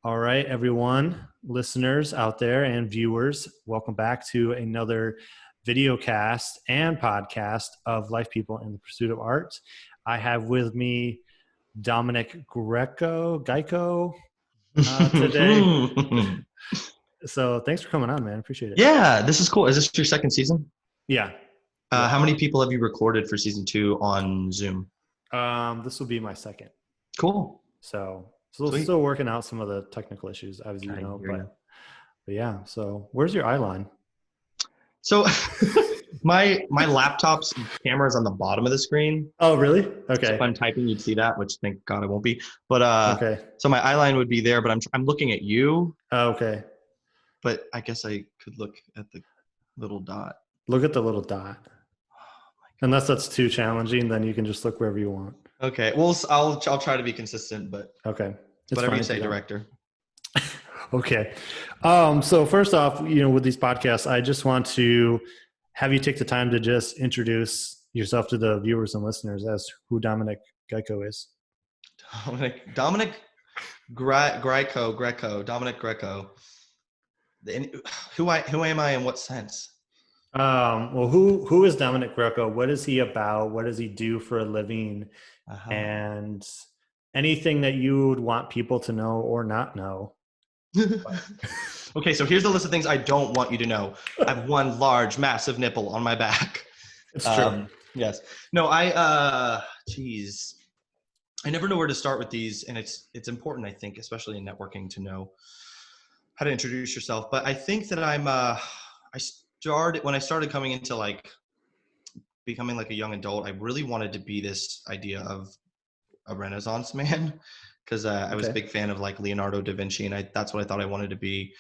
All right, everyone, listeners out there and viewers, welcome back to another video cast and podcast of Life People in the Pursuit of Art. I have with me Dominic Greco today. So thanks for coming on, man. Appreciate it. Yeah, this is cool. Is this your second season? Yeah. How many people have you recorded for season 2 on Zoom? This will be my second. Cool. So still working out some of the technical issues, as you know, but yeah. So where's your eye line? So my laptop's camera is on the bottom of the screen. Oh, really? Okay. So if I'm typing, you'd see that, which thank God I won't be. But okay. So my eye line would be there, but I'm looking at you. Oh, okay. But I guess I could look at the little dot. Look at the little dot. Unless that's too challenging, then you can just look wherever you want. Okay. Well, I'll try to be consistent, but okay. It's whatever you say, director. Okay. So first off, with these podcasts, I just want to have you take the time to just introduce yourself to the viewers and listeners as who Dominic Greco is. Dominic Greco. Dominic Greco. Who am I in what sense? Well, who is Dominic Greco? What is he about? What does he do for a living? And anything that you would want people to know or not know. Okay, so here's the list of things I don't want you to know. I have one large, massive nipple on my back. It's true. Yes. No, I never know where to start with these, and it's important, I think, especially in networking, to know how to introduce yourself. But I think that when I started coming into becoming a young adult, I really wanted to be this idea of a Renaissance man, because I was a big fan of Leonardo da Vinci, and that's what I thought I wanted to be.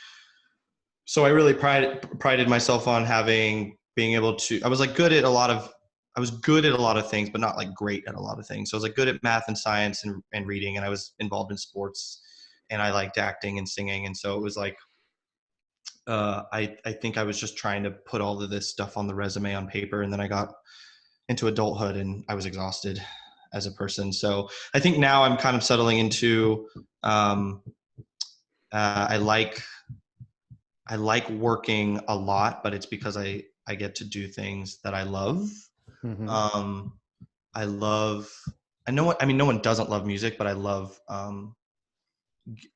So I really prided myself on being able to. I was good at a lot of things, but not great at a lot of things. So I was good at math and science and reading, and I was involved in sports, and I liked acting and singing, and so it was I think I was just trying to put all of this stuff on the resume on paper, and then I got into adulthood and I was exhausted as a person. So I think now I'm kind of settling into, I like working a lot, but it's because I get to do things that I love. Mm-hmm. No one doesn't love music, but I love,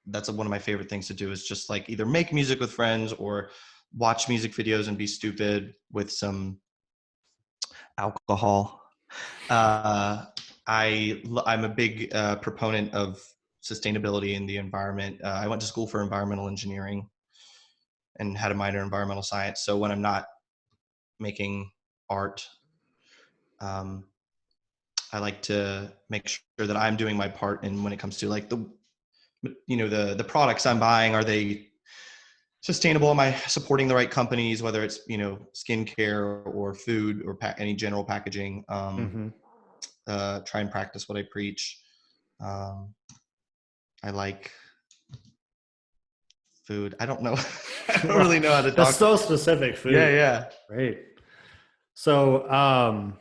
that's one of my favorite things to do is just either make music with friends or watch music videos and be stupid with some alcohol. I'm a big proponent of sustainability in the environment. I went to school for environmental engineering and had a minor in environmental science. So when I'm not making art, I like to make sure that I'm doing my part. And when it comes to the products I'm buying, are they sustainable? Am I supporting the right companies, whether it's, skincare or food or any general packaging? Try and practice what I preach. I like food. I don't know. I don't really know how to talk. That's so specific. Food. Yeah. Great. So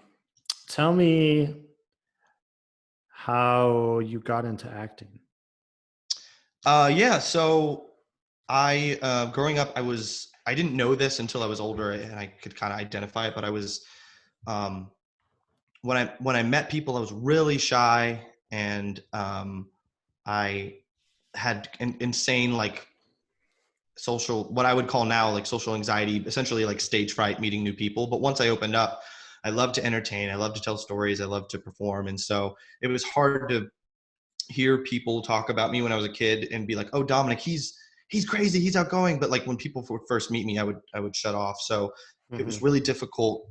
tell me how you got into acting. So I, growing up, I didn't know this until I was older and I could kind of identify it, but I was, when I met people, I was really shy, and I had insane social, what I would call now social anxiety, essentially stage fright, meeting new people. But once I opened up, I love to entertain, I love to tell stories, I love to perform, and so it was hard to hear people talk about me when I was a kid and be like, "Oh, Dominic, he's crazy, he's outgoing." But when people would first meet me, I would shut off. So it was really difficult.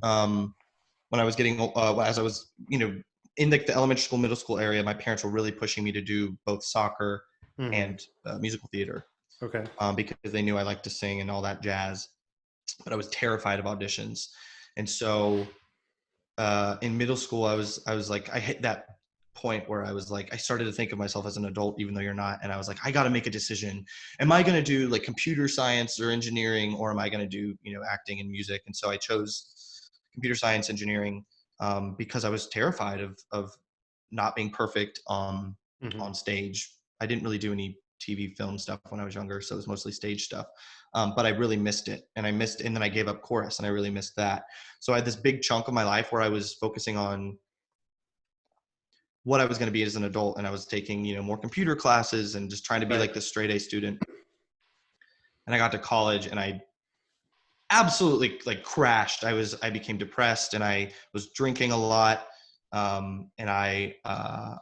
When I was getting, as I was, in the elementary school, middle school area, my parents were really pushing me to do both soccer and musical theater. Okay. Because they knew I liked to sing and all that jazz, but I was terrified of auditions. And so in middle school, I hit that point where I was I started to think of myself as an adult, even though you're not. And I was I got to make a decision. Am I going to do computer science or engineering, or am I going to do, acting and music? And so I chose computer science engineering because I was terrified of not being perfect on stage. I didn't really do any TV film stuff when I was younger. So it was mostly stage stuff. But I really missed it. And then I gave up chorus and I really missed that. So I had this big chunk of my life where I was focusing on what I was going to be as an adult. And I was taking, more computer classes and just trying to be like this straight A student. And I got to college and I absolutely like crashed. I became depressed and I was drinking a lot. And I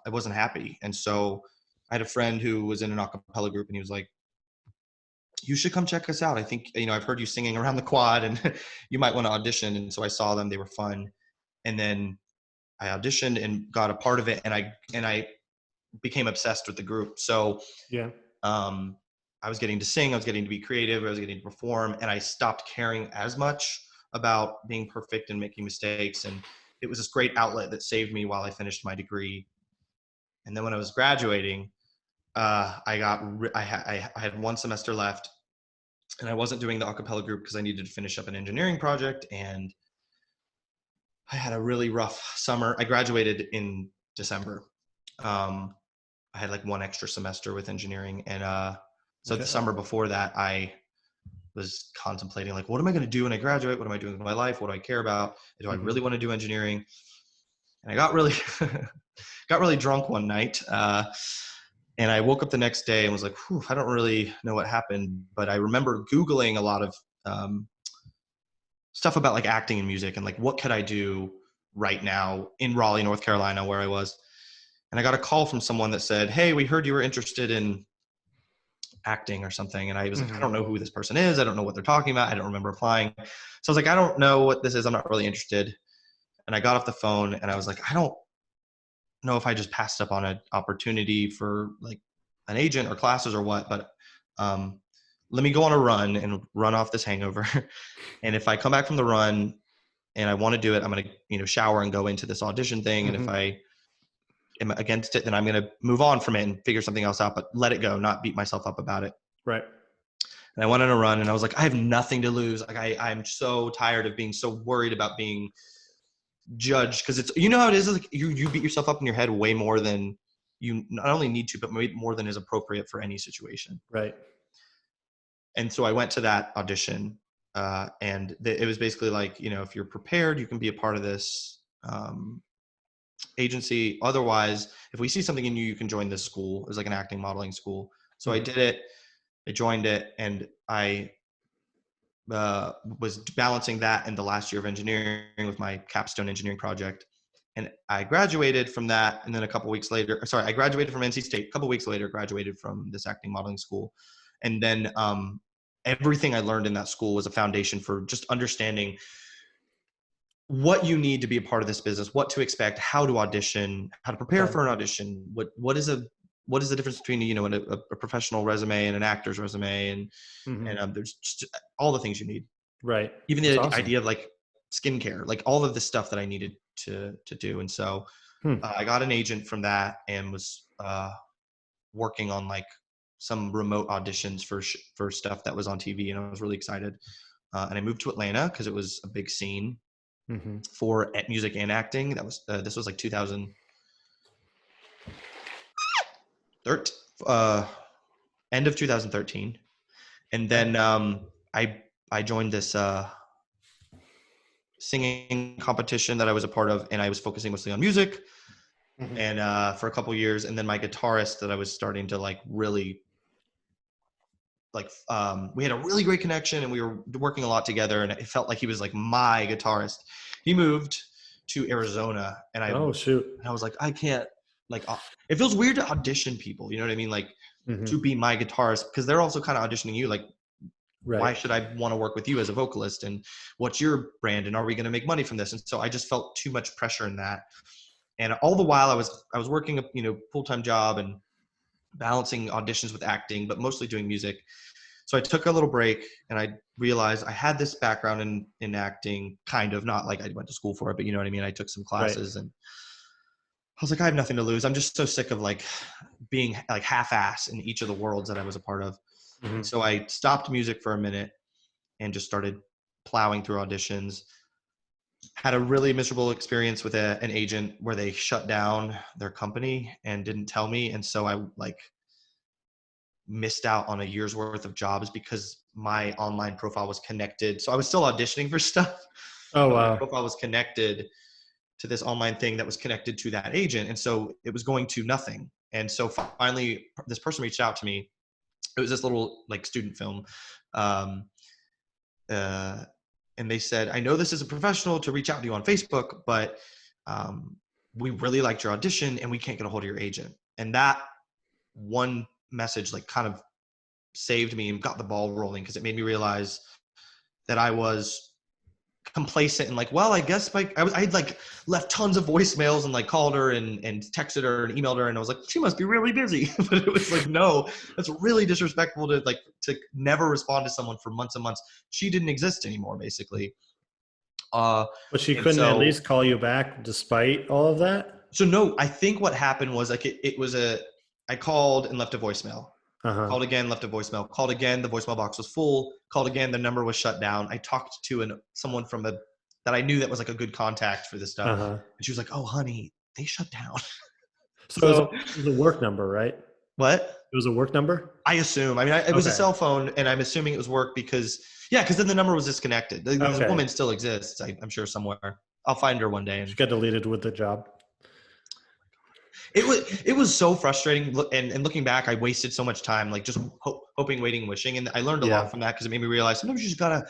wasn't happy. And so I had a friend who was in an a cappella group and he was like, you should come check us out. I think, I've heard you singing around the quad and you might want to audition. And so I saw them, they were fun. And then I auditioned and got a part of it. And I became obsessed with the group. So, yeah. I was getting to sing, I was getting to be creative, I was getting to perform, and I stopped caring as much about being perfect and making mistakes. And it was this great outlet that saved me while I finished my degree. And then when I was graduating, I had one semester left and I wasn't doing the a cappella group because I needed to finish up an engineering project. And I had a really rough summer. I graduated in December. I had like one extra semester with engineering. And so the summer before that, I was contemplating like, what am I going to do when I graduate? What am I doing with my life? What do I care about? Do I really want to do engineering? And I got really drunk one night. And I woke up the next day and was like, I don't really know what happened, but I remember Googling a lot of stuff about like acting and music and like, what could I do right now in Raleigh, North Carolina, where I was. And I got a call from someone that said, hey, we heard you were interested in acting or something. And I was like, I don't know who this person is. I don't know what they're talking about. I don't remember applying. So I was like, I don't know what this is. I'm not really interested. And I got off the phone and I was like, I don't know if I just passed up on an opportunity for like an agent or classes or what, but let me go on a run and run off this hangover. And if I come back from the run and I want to do it, I'm going to, shower and go into this audition thing. And if I am against it, then I'm going to move on from it and figure something else out, but let it go, not beat myself up about it. Right. And I went on a run and I was like, I have nothing to lose. Like I'm so tired of being so worried about being judged. Cause it's, how it is, like you beat yourself up in your head way more than you not only need to, but maybe more than is appropriate for any situation. Right. And so I went to that audition and it was basically like, if you're prepared, you can be a part of this agency. Otherwise, if we see something in you, you can join this school. It was like an acting modeling school. So I did it. I joined it, and I was balancing that and the last year of engineering with my capstone engineering project. And I graduated from that. And then I graduated from NC State. A couple weeks later, graduated from this acting modeling school. And then everything I learned in that school was a foundation for just understanding what you need to be a part of this business, what to expect, how to audition, how to prepare for an audition, what is the difference between, a professional resume and an actor's resume, and there's just all the things you need. Right. Even the idea of like skincare, like all of the stuff that I needed to do. And so I got an agent from that and was working on like some remote auditions for stuff that was on TV, and I was really excited. And I moved to Atlanta because it was a big scene for music and acting. That was this was like 2013, end of 2013, and then I joined this singing competition that I was a part of, and I was focusing mostly on music, and for a couple years. And then my guitarist that I was starting to like really like, we had a really great connection and we were working a lot together, and it felt like he was like my guitarist. He moved to Arizona, and I was like, I can't, like, it feels weird to audition people, you know what I mean? Like to be my guitarist, because they're also kind of auditioning you, like, why should I want to work with you as a vocalist, and what's your brand, and are we going to make money from this? And so I just felt too much pressure in that. And all the while I was working a full-time job and balancing auditions with acting, but mostly doing music. So I took a little break, and I realized I had this background in acting, kind of, not like I went to school for it, but you know what I mean? I took some classes, and I was like, I have nothing to lose. I'm just so sick of like being like half-ass in each of the worlds that I was a part of. So I stopped music for a minute and just started plowing through auditions. Had a really miserable experience with an agent where they shut down their company and didn't tell me. And so I like missed out on a year's worth of jobs because my online profile was connected. So I was still auditioning for stuff. Oh, But my wow. profile was connected to this online thing that was connected to that agent. And so it was going to nothing. And so finally this person reached out to me. It was this little like student film. Um, and they said, I know this is a professional to reach out to you on Facebook, but we really liked your audition and we can't get a hold of your agent. And that one message like kind of saved me and got the ball rolling, because it made me realize that I was complacent and like, well, I guess I'd like left tons of voicemails and like called her and texted her and emailed her, and I was like, she must be really busy. But it was like, no, that's really disrespectful to never respond to someone for months and months. She didn't exist anymore, basically. But she couldn't at least call you back despite all of that? So no, I think what happened was like I called and left a voicemail. Called again, left a voicemail. Called again, the voicemail box was full. Called again, the number was shut down. I talked to someone that I knew that was like a good contact for this stuff. And she was like, "Oh, honey, they shut down." So it was a work number, right? What? It was a work number? I assume. I mean, it was a cell phone, and I'm assuming it was work because then the number was disconnected. The woman still exists, I'm sure, somewhere. I'll find her one day. She got deleted with the job. It was so frustrating, and looking back, I wasted so much time, like just hoping, waiting, wishing, and I learned a lot from that, because it made me realize sometimes you just gotta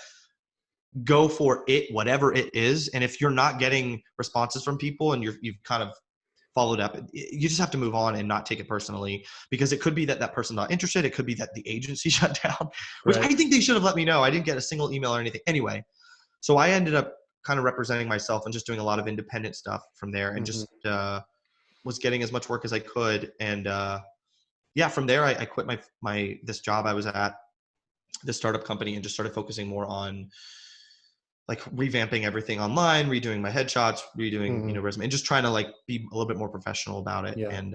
go for it, whatever it is. And if you're not getting responses from people and you've kind of followed up, you just have to move on and not take it personally, because it could be that person's not interested. It could be that the agency shut down, which I think they should have let me know. I didn't get a single email or anything. Anyway, so I ended up kind of representing myself and just doing a lot of independent stuff from there, and just was getting as much work as I could. And from there I quit this job I was at, this startup company, and just started focusing more on like revamping everything online, redoing my headshots, redoing resume, and just trying to like be a little bit more professional about it. And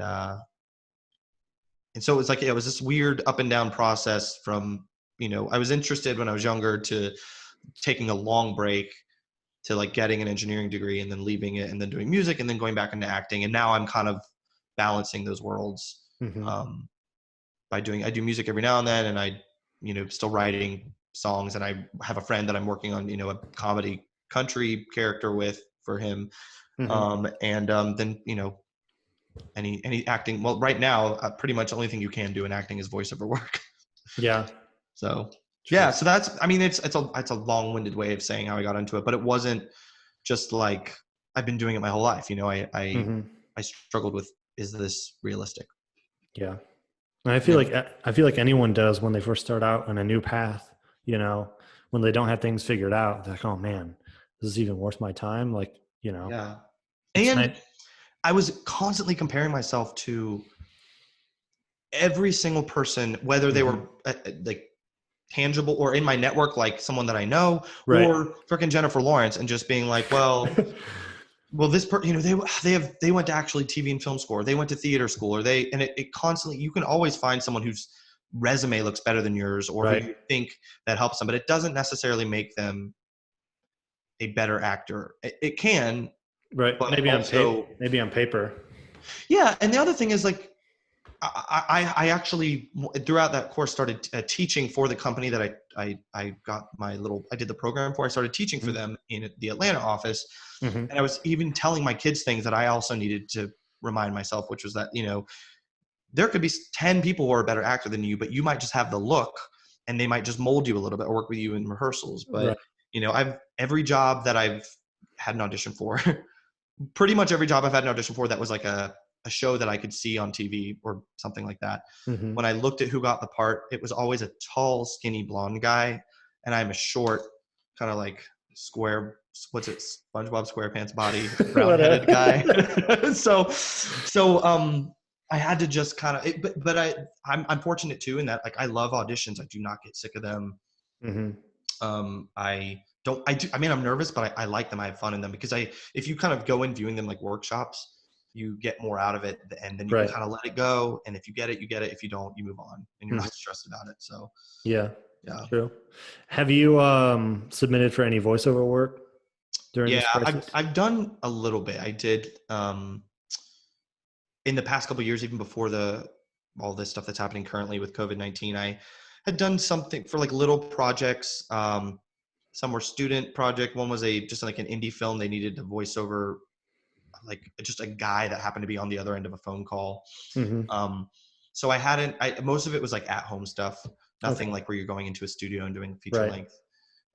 so it was like, it was this weird up and down process from, I was interested when I was younger to taking a long break to like getting an engineering degree and then leaving it and then doing music and then going back into acting. And now I'm kind of balancing those worlds I do music every now and then, and I, still writing songs, and I have a friend that I'm working on, a comedy country character for him. Then, any acting. Well, right now, pretty much the only thing you can do in acting is voiceover work. Yeah. So so that's, I mean, it's a long-winded way of saying how I got into it, but it wasn't just like I've been doing it my whole life. I struggled with, is this realistic? Yeah. And I feel like anyone does when they first start out on a new path, when they don't have things figured out, they're like, oh man, this is even worth my time. Like, Yeah. And I was constantly comparing myself to every single person, whether they were like tangible or in my network, like someone that I know, or freaking Jennifer Lawrence, and just being like, well, this person, they went to actually TV and film school, or they went to theater school, and it constantly, you can always find someone whose resume looks better than yours, or who you think that helps them, but it doesn't necessarily make them a better actor. It can, but maybe on paper. Yeah. And the other thing is, like, I actually, throughout that course, started teaching for the company that I did the program for. I started teaching for them in the Atlanta office. And I was even telling my kids things that I also needed to remind myself, which was that, there could be 10 people who are a better actor than you, but you might just have the look, and they might just mold you a little bit or work with you in rehearsals. But, every job that I've had an audition for, pretty much every job I've had an audition for that was like a show that I could see on TV or something like that. When I looked at who got the part, it was always a tall, skinny blonde guy. And I'm a short, kind of like square, SpongeBob SquarePants body, brown-headed guy. So I had to just kind of, but I'm fortunate too, in that, like, I love auditions. I do not get sick of them. I'm nervous, but I like them. I have fun in them, because if you kind of go in viewing them like workshops, you get more out of it, and then you can kind of let it go. And if you get it, you get it. If you don't, you move on, and you're not stressed about it. So yeah, true. Have you submitted for any voiceover work during this process? I've done a little bit. I did in the past couple of years, even before the all this stuff that's happening currently with COVID-19, I had done something for like little projects. Some were student project. One was just like an indie film. They needed a voiceover, like just a guy that happened to be on the other end of a phone call. Mm-hmm. So most of it was like at home stuff, nothing like where you're going into a studio and doing feature length.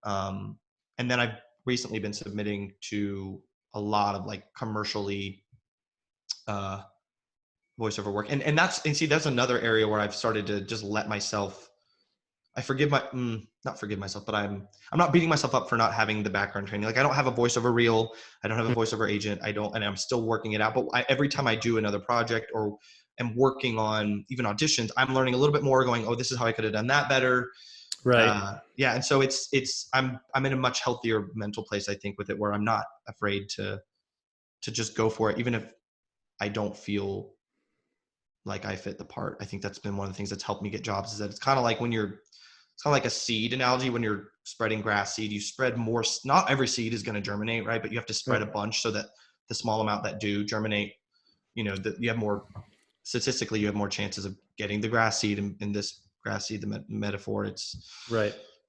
And then I've recently been submitting to a lot of like commercially voiceover work. And that's another area where I've started to just let myself, not forgive myself, but I'm not beating myself up for not having the background training. Like I don't have a voiceover reel. I don't have a voiceover agent. And I'm still working it out. But every time I do another project or am working on even auditions, I'm learning a little bit more going, oh, this is how I could have done that better. Right. Yeah. And so I'm in a much healthier mental place, I think, with it, where I'm not afraid to just go for it. Even if I don't feel like I fit the part. I think that's been one of the things that's helped me get jobs, is that it's kind of like it's kind of like a seed analogy. When you're spreading grass seed, you spread more. Not every seed is going to germinate, right? But you have to spread a bunch so that the small amount that do germinate, you have more, statistically, you have more chances of getting the grass seed. In this grass seed, the metaphor, it's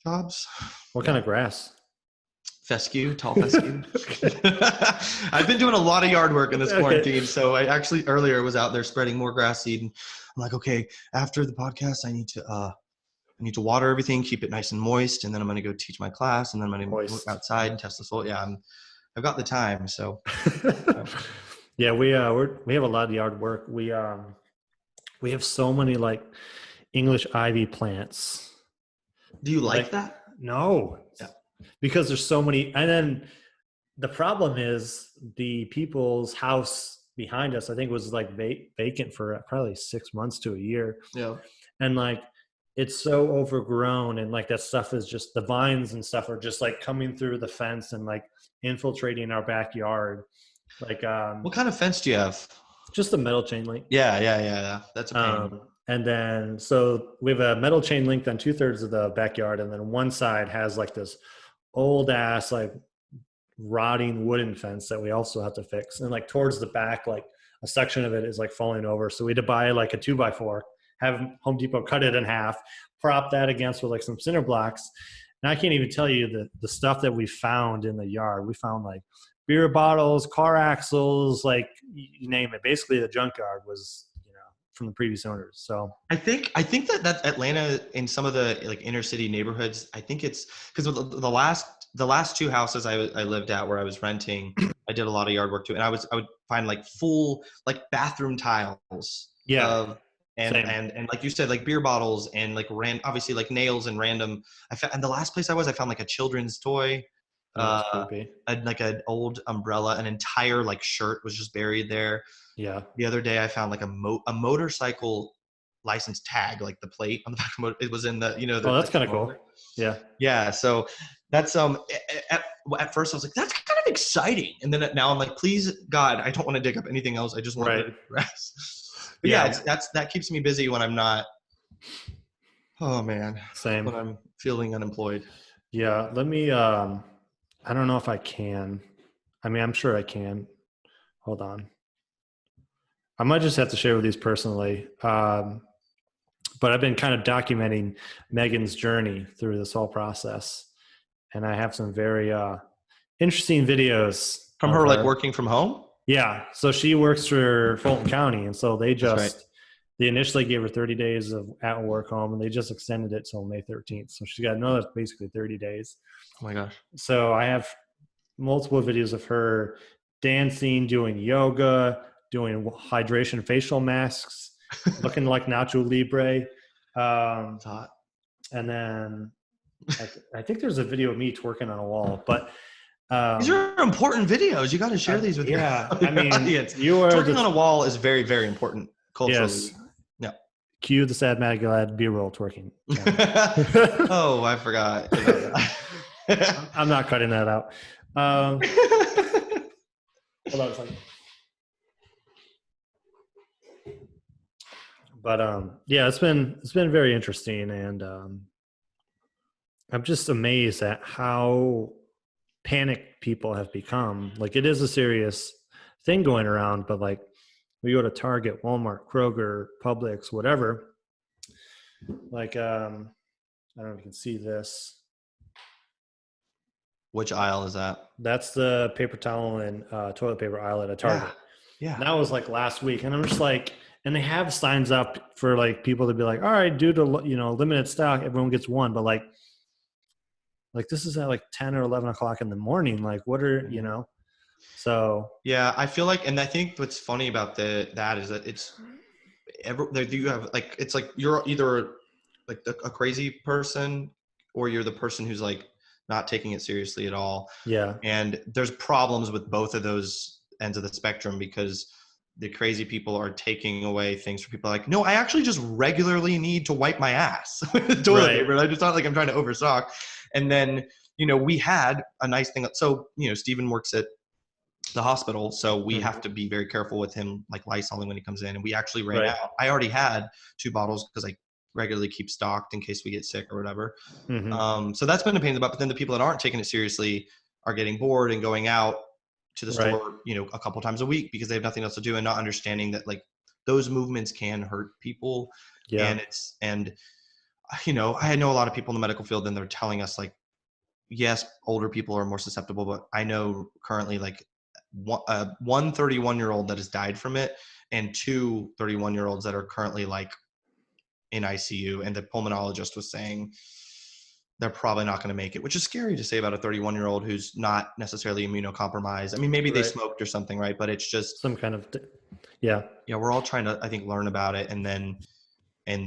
jobs. What kind of grass? Fescue, tall fescue. I've been doing a lot of yard work in this quarantine. So I actually earlier was out there spreading more grass seed, and I'm like, okay, after the podcast, I need to water everything, keep it nice and moist. And then I'm going to go teach my class, and then I'm going to go outside and test the soil. Yeah. I've got the time. So yeah, we have a lot of yard work. We have so many like English ivy plants. Do you like that? No. Yeah. Because there's so many, and then the problem is the people's house behind us, I think, was like vacant for probably 6 months to a year. Yeah. And like, it's so overgrown, and like that stuff is just, the vines and stuff are just like coming through the fence and like infiltrating our backyard. Like, what kind of fence do you have? Just a metal chain link. Yeah. That's a pain. And then, so we have a metal chain link on 2/3 of the backyard. And then one side has like this old ass, like rotting wooden fence that we also have to fix. And like towards the back, like a section of it is like falling over. So we had to buy like a 2x4, have Home Depot cut it in half, prop that against with like some cinder blocks. And I can't even tell you the stuff that we found in the yard. We found like beer bottles, car axles, like you name it. Basically the junkyard was, from the previous owners. So I think that Atlanta, in some of the like inner city neighborhoods, I think it's because the last two houses I lived at where I was renting, I did a lot of yard work too. And I would find like full like bathroom tiles. Yeah. And like you said, like beer bottles and like obviously like nails and random. And the last place I found like a children's toy, like an old umbrella, an entire like shirt was just buried there. Yeah. The other day I found like a motorcycle license tag, like the plate on the back of it was in the, oh, that's kind of cool. Yeah. Yeah. So that's, at first I was like, that's kind of exciting. And then now I'm like, please God, I don't want to dig up anything else. I just want to rest. But yeah, that keeps me busy when I'm not, oh man. Same. When I'm feeling unemployed. Yeah. Let me, I don't know if I can. I mean, I'm sure I can. Hold on. I might just have to share with these personally. But I've been kind of documenting Megan's journey through this whole process. And I have some very interesting videos. From her, like working from home? Yeah. So she works for Fulton County. And so they initially gave her 30 days of at work home, and they just extended it till May 13th. So she's got another basically 30 days. Oh my gosh. So I have multiple videos of her dancing, doing yoga, doing hydration facial masks, looking like Nacho Libre. And then I think there's a video of me twerking on a wall, but these are important videos. You got to share these with your I mean, twerking on a wall is very, very important culturally. Yes. Yeah. Cue the Sad Mad Glad B-roll twerking. Oh, I forgot about that. I'm not cutting that out. Hold on a second. But yeah, it's been very interesting, and I'm just amazed at how panicked people have become. Like, it is a serious thing going around, but like we go to Target, Walmart, Kroger, Publix, whatever. Like, I don't know if you can see this. Which aisle is that? That's the paper towel and toilet paper aisle at a Target. Yeah. And that was like last week. And I'm just like, and they have signs up for like people to be like, all right, due to, limited stock, everyone gets one. But like this is at like 10 or 11 o'clock in the morning. Like what are, so. Yeah, I feel like, and I think what's funny about that is that you have like, it's like you're either like a crazy person or you're the person who's like not taking it seriously at all. Yeah. And there's problems with both of those ends of the spectrum, because the crazy people are taking away things from people like, no, I actually just regularly need to wipe my ass with toilet paper. I just not like I'm trying to overstock. And then, we had a nice thing. So, Steven works at the hospital, so we have to be very careful with him, like Lysoling when he comes in. And we actually ran out. I already had 2 bottles because I regularly keep stocked in case we get sick or whatever. So that's been a pain in the butt. But then the people that aren't taking it seriously are getting bored and going out to the store, a couple times a week because they have nothing else to do, and not understanding that like those movements can hurt people. Yeah. And I know a lot of people in the medical field, and they're telling us like, yes, older people are more susceptible, but I know currently like one 31-year-old that has died from it and 2 31-year-olds that are currently like in ICU. And the pulmonologist was saying they're probably not going to make it, which is scary to say about a 31-year-old who's not necessarily immunocompromised. I mean, maybe they smoked or something, right? But it's just some kind of, yeah, we're all trying to, I think, learn about it. And then in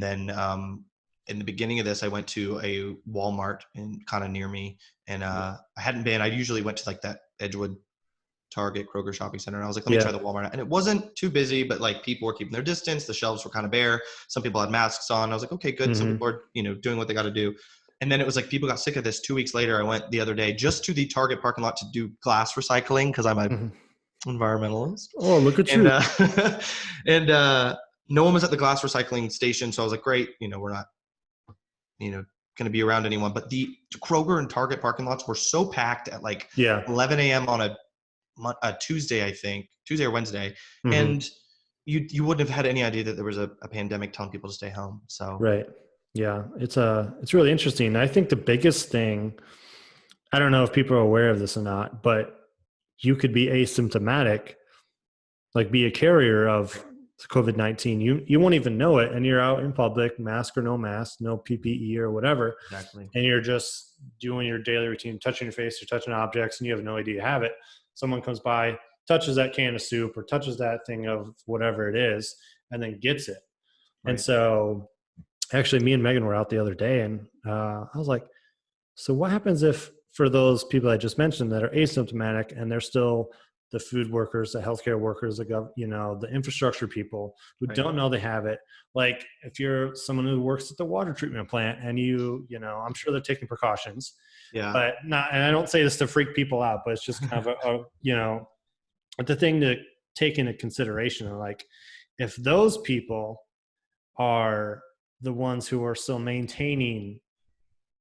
the beginning of this, I went to a Walmart kind of near me, and I hadn't been. I usually went to like that Edgewood, Target, Kroger shopping center, and I was like, let me try the Walmart. And it wasn't too busy, but like people were keeping their distance. The shelves were kind of bare. Some people had masks on. I was like, okay, good. Some people are, doing what they got to do. And then it was like people got sick of this. 2 weeks later, I went the other day just to the Target parking lot to do glass recycling because I'm an environmentalist. Oh, look at you. And no one was at the glass recycling station. So I was like, great, we're not, going to be around anyone. But the Kroger and Target parking lots were so packed at like 11 a.m. on a Tuesday, I think, Tuesday or Wednesday. And you wouldn't have had any idea that there was a pandemic telling people to stay home. So, right. Yeah, it's really interesting. I think the biggest thing, I don't know if people are aware of this or not, but you could be asymptomatic, like be a carrier of COVID-19. You won't even know it, and you're out in public, mask or no mask, no PPE or whatever. Exactly. And you're just doing your daily routine, touching your face or touching objects, and you have no idea you have it. Someone comes by, touches that can of soup or touches that thing of whatever it is, and then gets it. Right. And so actually me and Megan were out the other day, and I was like, so what happens if for those people I just mentioned that are asymptomatic and they're still the food workers, the healthcare workers, the infrastructure people who don't know they have it. Like if you're someone who works at the water treatment plant and I'm sure they're taking precautions, but not, and I don't say this to freak people out, but it's just kind of the thing to take into consideration. Like if those people are the ones who are still maintaining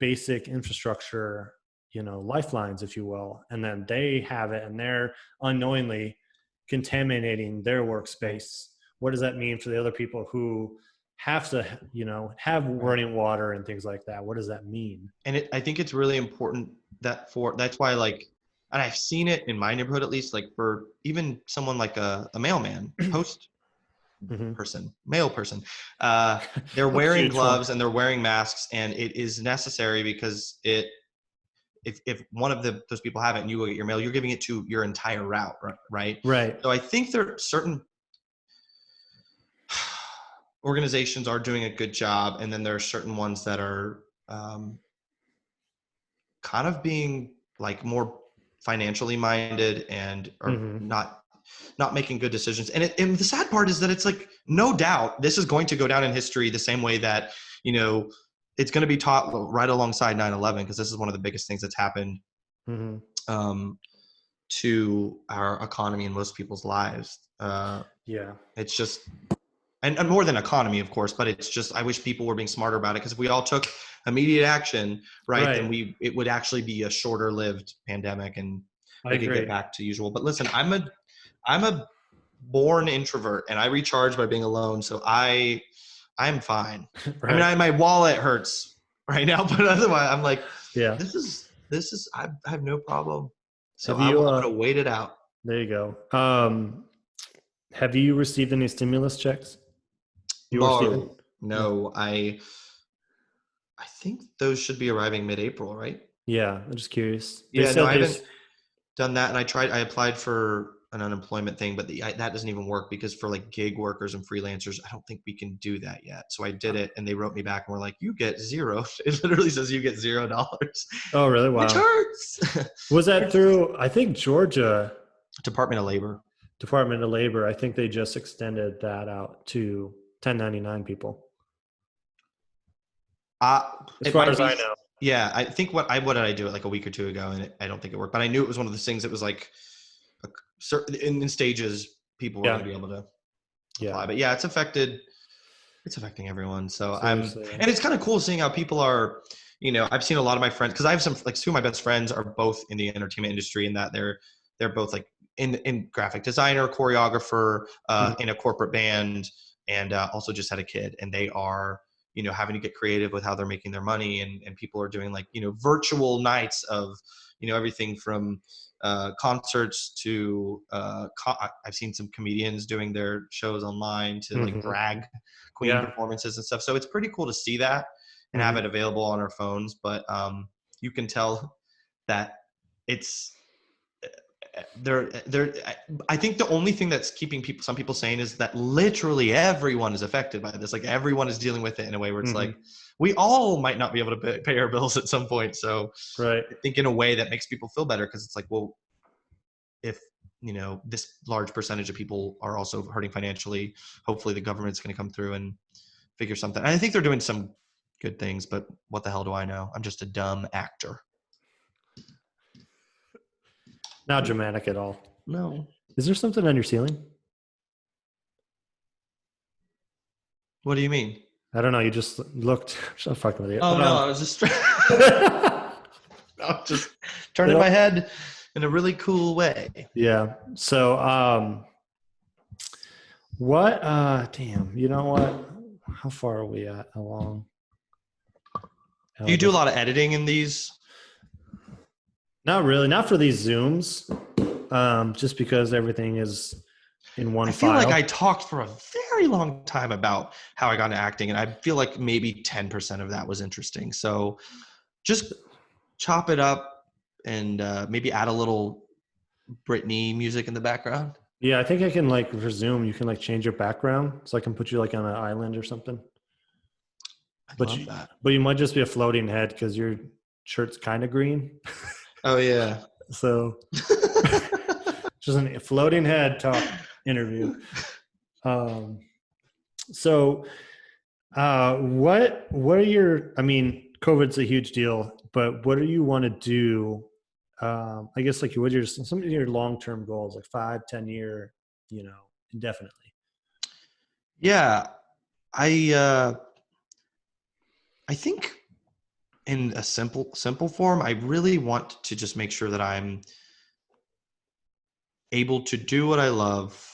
basic infrastructure, lifelines, if you will, and then they have it and they're unknowingly contaminating their workspace. What does that mean for the other people who have to, have running water and things like that? What does that mean? And I think it's really important that's why, like, and I've seen it in my neighborhood, at least, like for even someone like a mailman, post male person, they're wearing gloves and they're wearing masks, and it is necessary because if one of those people have it and you go get your mail, you're giving it to your entire route, right? So I think there are certain organizations are doing a good job, and then there are certain ones that are kind of being like more financially minded and are not making good decisions. And the sad part is that it's like, no doubt this is going to go down in history the same way that, it's going to be taught right alongside 9/11, because this is one of the biggest things that's happened to our economy and most people's lives. It's just, and more than economy, of course, but it's just, I wish people were being smarter about it, because if we all took immediate action, then it would actually be a shorter lived pandemic and we could get back to usual. But listen, I'm a born introvert, and I recharge by being alone. So I'm fine. Right. I mean, my wallet hurts right now, but otherwise I'm like, Yeah. this is, I have no problem. So Have you, I'm going to wait it out. there you go. Have you received any stimulus checks? You or Steven? No, I think those should be arriving mid-April, right? Yeah, I'm just curious. They Yeah, no, said I haven't there's, done that. And I applied for an unemployment thing, but that doesn't even work because for like gig workers and freelancers, I don't think we can do that yet. So I did it and they wrote me back and were like, you get zero. It literally says you get $0. oh, really? Wow. Which hurts. Was that through, I think, Georgia Department of Labor? Department of Labor? I think they just extended that out to 1099 people. As far as I know. Yeah, I think what did I do it like a week or two ago, and I don't think it worked. But I knew it was one of those things that was like in stages people were going to be able to apply. But yeah, it's affecting everyone. So and it's kind of cool seeing how people are. I've seen a lot of my friends, because I have some, like, two of my best friends are both in the entertainment industry, in that they're both like in graphic designer, choreographer, in a corporate band, and also just had a kid, and they are having to get creative with how they're making their money, and people are doing like virtual nights of everything from concerts to I've seen some comedians doing their shows online to like drag queen performances and stuff. So it's pretty cool to see that and have it available on our phones. But you can tell that it's I think the only thing that's keeping some people sane is that literally everyone is affected by this. Like, everyone is dealing with it in a way where it's like, we all might not be able to pay our bills at some point. So I think in a way that makes people feel better, because it's like, well, if this large percentage of people are also hurting financially, hopefully the government's going to come through and figure something. And I think they're doing some good things, but what the hell do I know? I'm just a dumb actor. Not dramatic at all. No. Is there something on your ceiling? What do you mean? I don't know. You just looked. I'm fucking with you. Oh, no, I was just turning my head in a really cool way. Yeah. So, damn, you know what? How far are we along? Do you do a lot of editing in these? Not really. Not for these Zooms. Just because everything is in one file. I feel like I talked for a very long time about how I got into acting, and I feel like maybe 10% of that was interesting. So just chop it up and maybe add a little Britney music in the background. Yeah, I think I can, like, for Zoom, you can like change your background, so I can put you like on an island or something. But you might just be a floating head because your shirt's kind of green. Oh yeah. So just a floating head talk interview. So what are your, I mean, COVID's a huge deal, but what do you want to do? I guess like what are some of your long-term goals, like 5-10 year, indefinitely? Yeah. I think in a simple form, I really want to just make sure that I'm able to do what I love,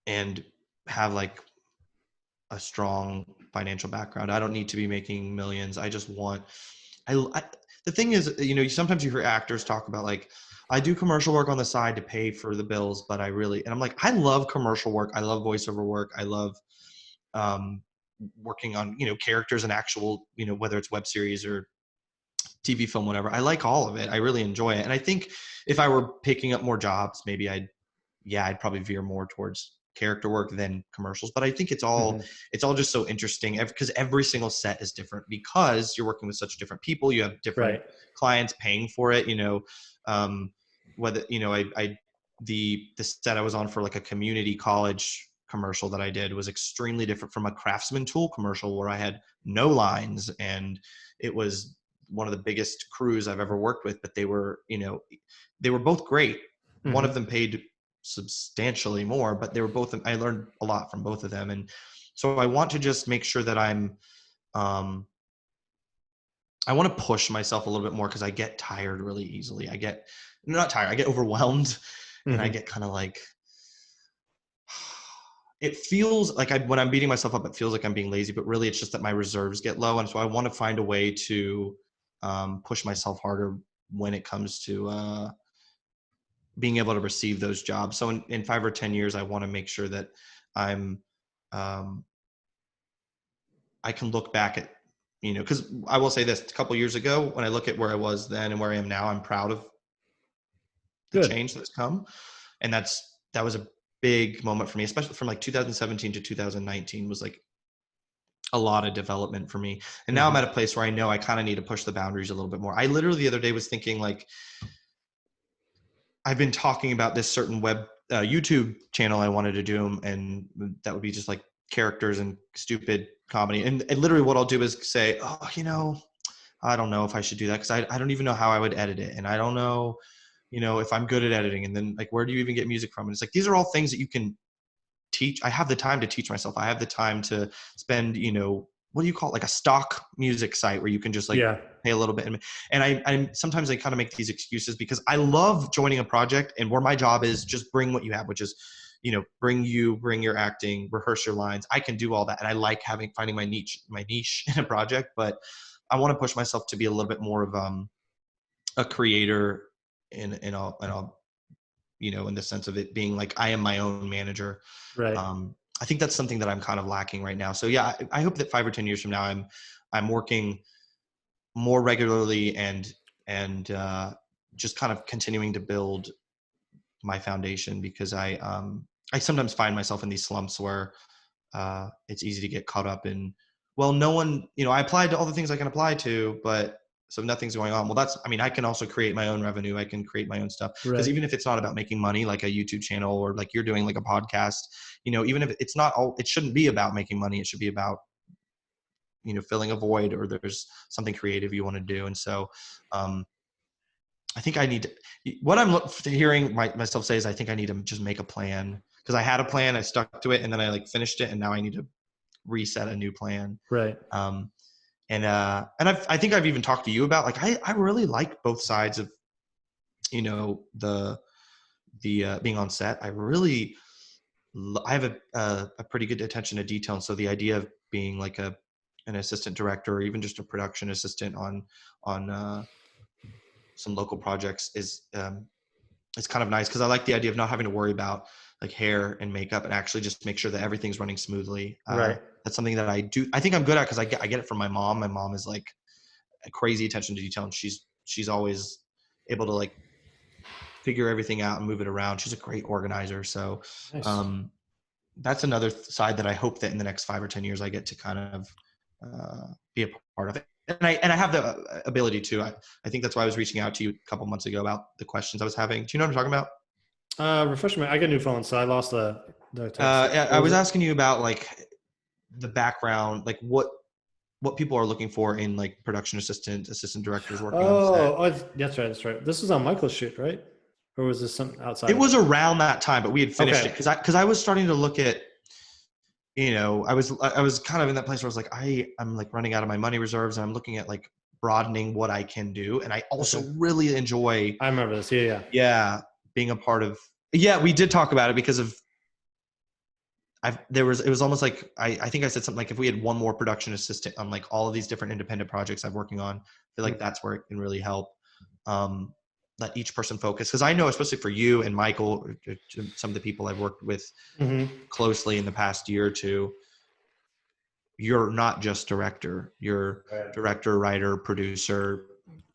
and have like a strong financial background. I don't need to be making millions. I just want, the thing is, sometimes you hear actors talk about like, I do commercial work on the side to pay for the bills, but and I'm like, I love commercial work. I love voiceover work. I love, working on, characters and actual, whether it's web series or TV, film, whatever. I like all of it. I really enjoy it. And I think if I were picking up more jobs, maybe I'd probably veer more towards character work than commercials. But I think it's all just so interesting because every single set is different, because you're working with such different people. You have different clients paying for it, whether, the set I was on for like a community college commercial that I did was extremely different from a Craftsman tool commercial where I had no lines, and it was one of the biggest crews I've ever worked with, but they were both great. One of them paid substantially more, but they were both, I learned a lot from both of them. And so I want to just make sure that I want to push myself a little bit more, because I get tired really easily. I get overwhelmed and I get kind of like, it feels like when I'm beating myself up, it feels like I'm being lazy, but really it's just that my reserves get low. And so I want to find a way to push myself harder when it comes to being able to receive those jobs. So in 5 or 10 years, I want to make sure that I'm, I can look back at, because I will say this, a couple of years ago, when I look at where I was then and where I am now, I'm proud of the change that's come. And that was a big moment for me, especially from like 2017 to 2019 was like a lot of development for me. And now I'm at a place where I know I kind of need to push the boundaries a little bit more. I literally the other day was thinking, like, I've been talking about this certain YouTube channel I wanted to do, and that would be just like characters and stupid comedy. And literally what I'll do is say, oh, I don't know if I should do that, because I don't even know how I would edit it. And I don't know, if I'm good at editing. And then like, where do you even get music from? And it's like, these are all things that you can teach. I have the time to teach myself. I have the time to spend, what do you call it? Like a stock music site where you can just like pay a little bit. And I sometimes I kind of make these excuses because I love joining a project, and where my job is just bring what you have, which is, bring your acting, rehearse your lines. I can do all that. And I like finding my niche in a project, but I want to push myself to be a little bit more of a creator in the sense of it being like, I am my own manager. Right. I think that's something that I'm kind of lacking right now. So yeah, I hope that 5 or 10 years from now, I'm working more regularly and just kind of continuing to build my foundation, because I sometimes find myself in these slumps where it's easy to get caught up in, well, no one, I applied to all the things I can apply to, but so nothing's going on. Well, I can also create my own revenue. I can create my own stuff. Because even if it's not about making money, like a YouTube channel, or like you're doing like a podcast, even if it's not it shouldn't be about making money. It should be about, filling a void, or there's something creative you want to do. And so, I think I need to, what I'm hearing myself say is, I think I need to just make a plan, because I had a plan, I stuck to it, and then I like finished it, and now I need to reset a new plan. Right. And I think I've even talked to you about, like, I really like both sides of, the being on set. I have a pretty good attention to detail. And so the idea of being like an assistant director, or even just a production assistant on some local projects is kind of nice, because I like the idea of not having to worry about like hair and makeup, and actually just make sure that everything's running smoothly. Right. That's something that I think I'm good at, because I get it from my mom. My mom is like a crazy attention to detail, and she's always able to like figure everything out and move it around. She's a great organizer. So nice. That's another side that I hope that in the next 5 or 10 years I get to kind of be a part of it. And I have the ability to. I think that's why I was reaching out to you a couple months ago about the questions I was having. Do you know what I'm talking about? Refresh me. I got a new phone, so I lost the text. I was asking you about like the background, like what people are looking for in like production assistant directors working on set. That's right. This was on Michael's shoot, right? Or was this something outside? It was around that time, but we had finished it because I was starting to look at, I was kind of in that place where I was like, I'm like running out of my money reserves, and I'm looking at like broadening what I can do. And I also really enjoy. I remember this. Yeah. Yeah. Being a part of. Yeah, we did talk about it because of. It was almost like I think I said something like, if we had one more production assistant on like all of these different independent projects I'm working on, I feel like that's where it can really help. Let each person focus, because I know, especially for you and Michael, or some of the people I've worked with closely in the past year or two, you're not just director. You're director, writer, producer.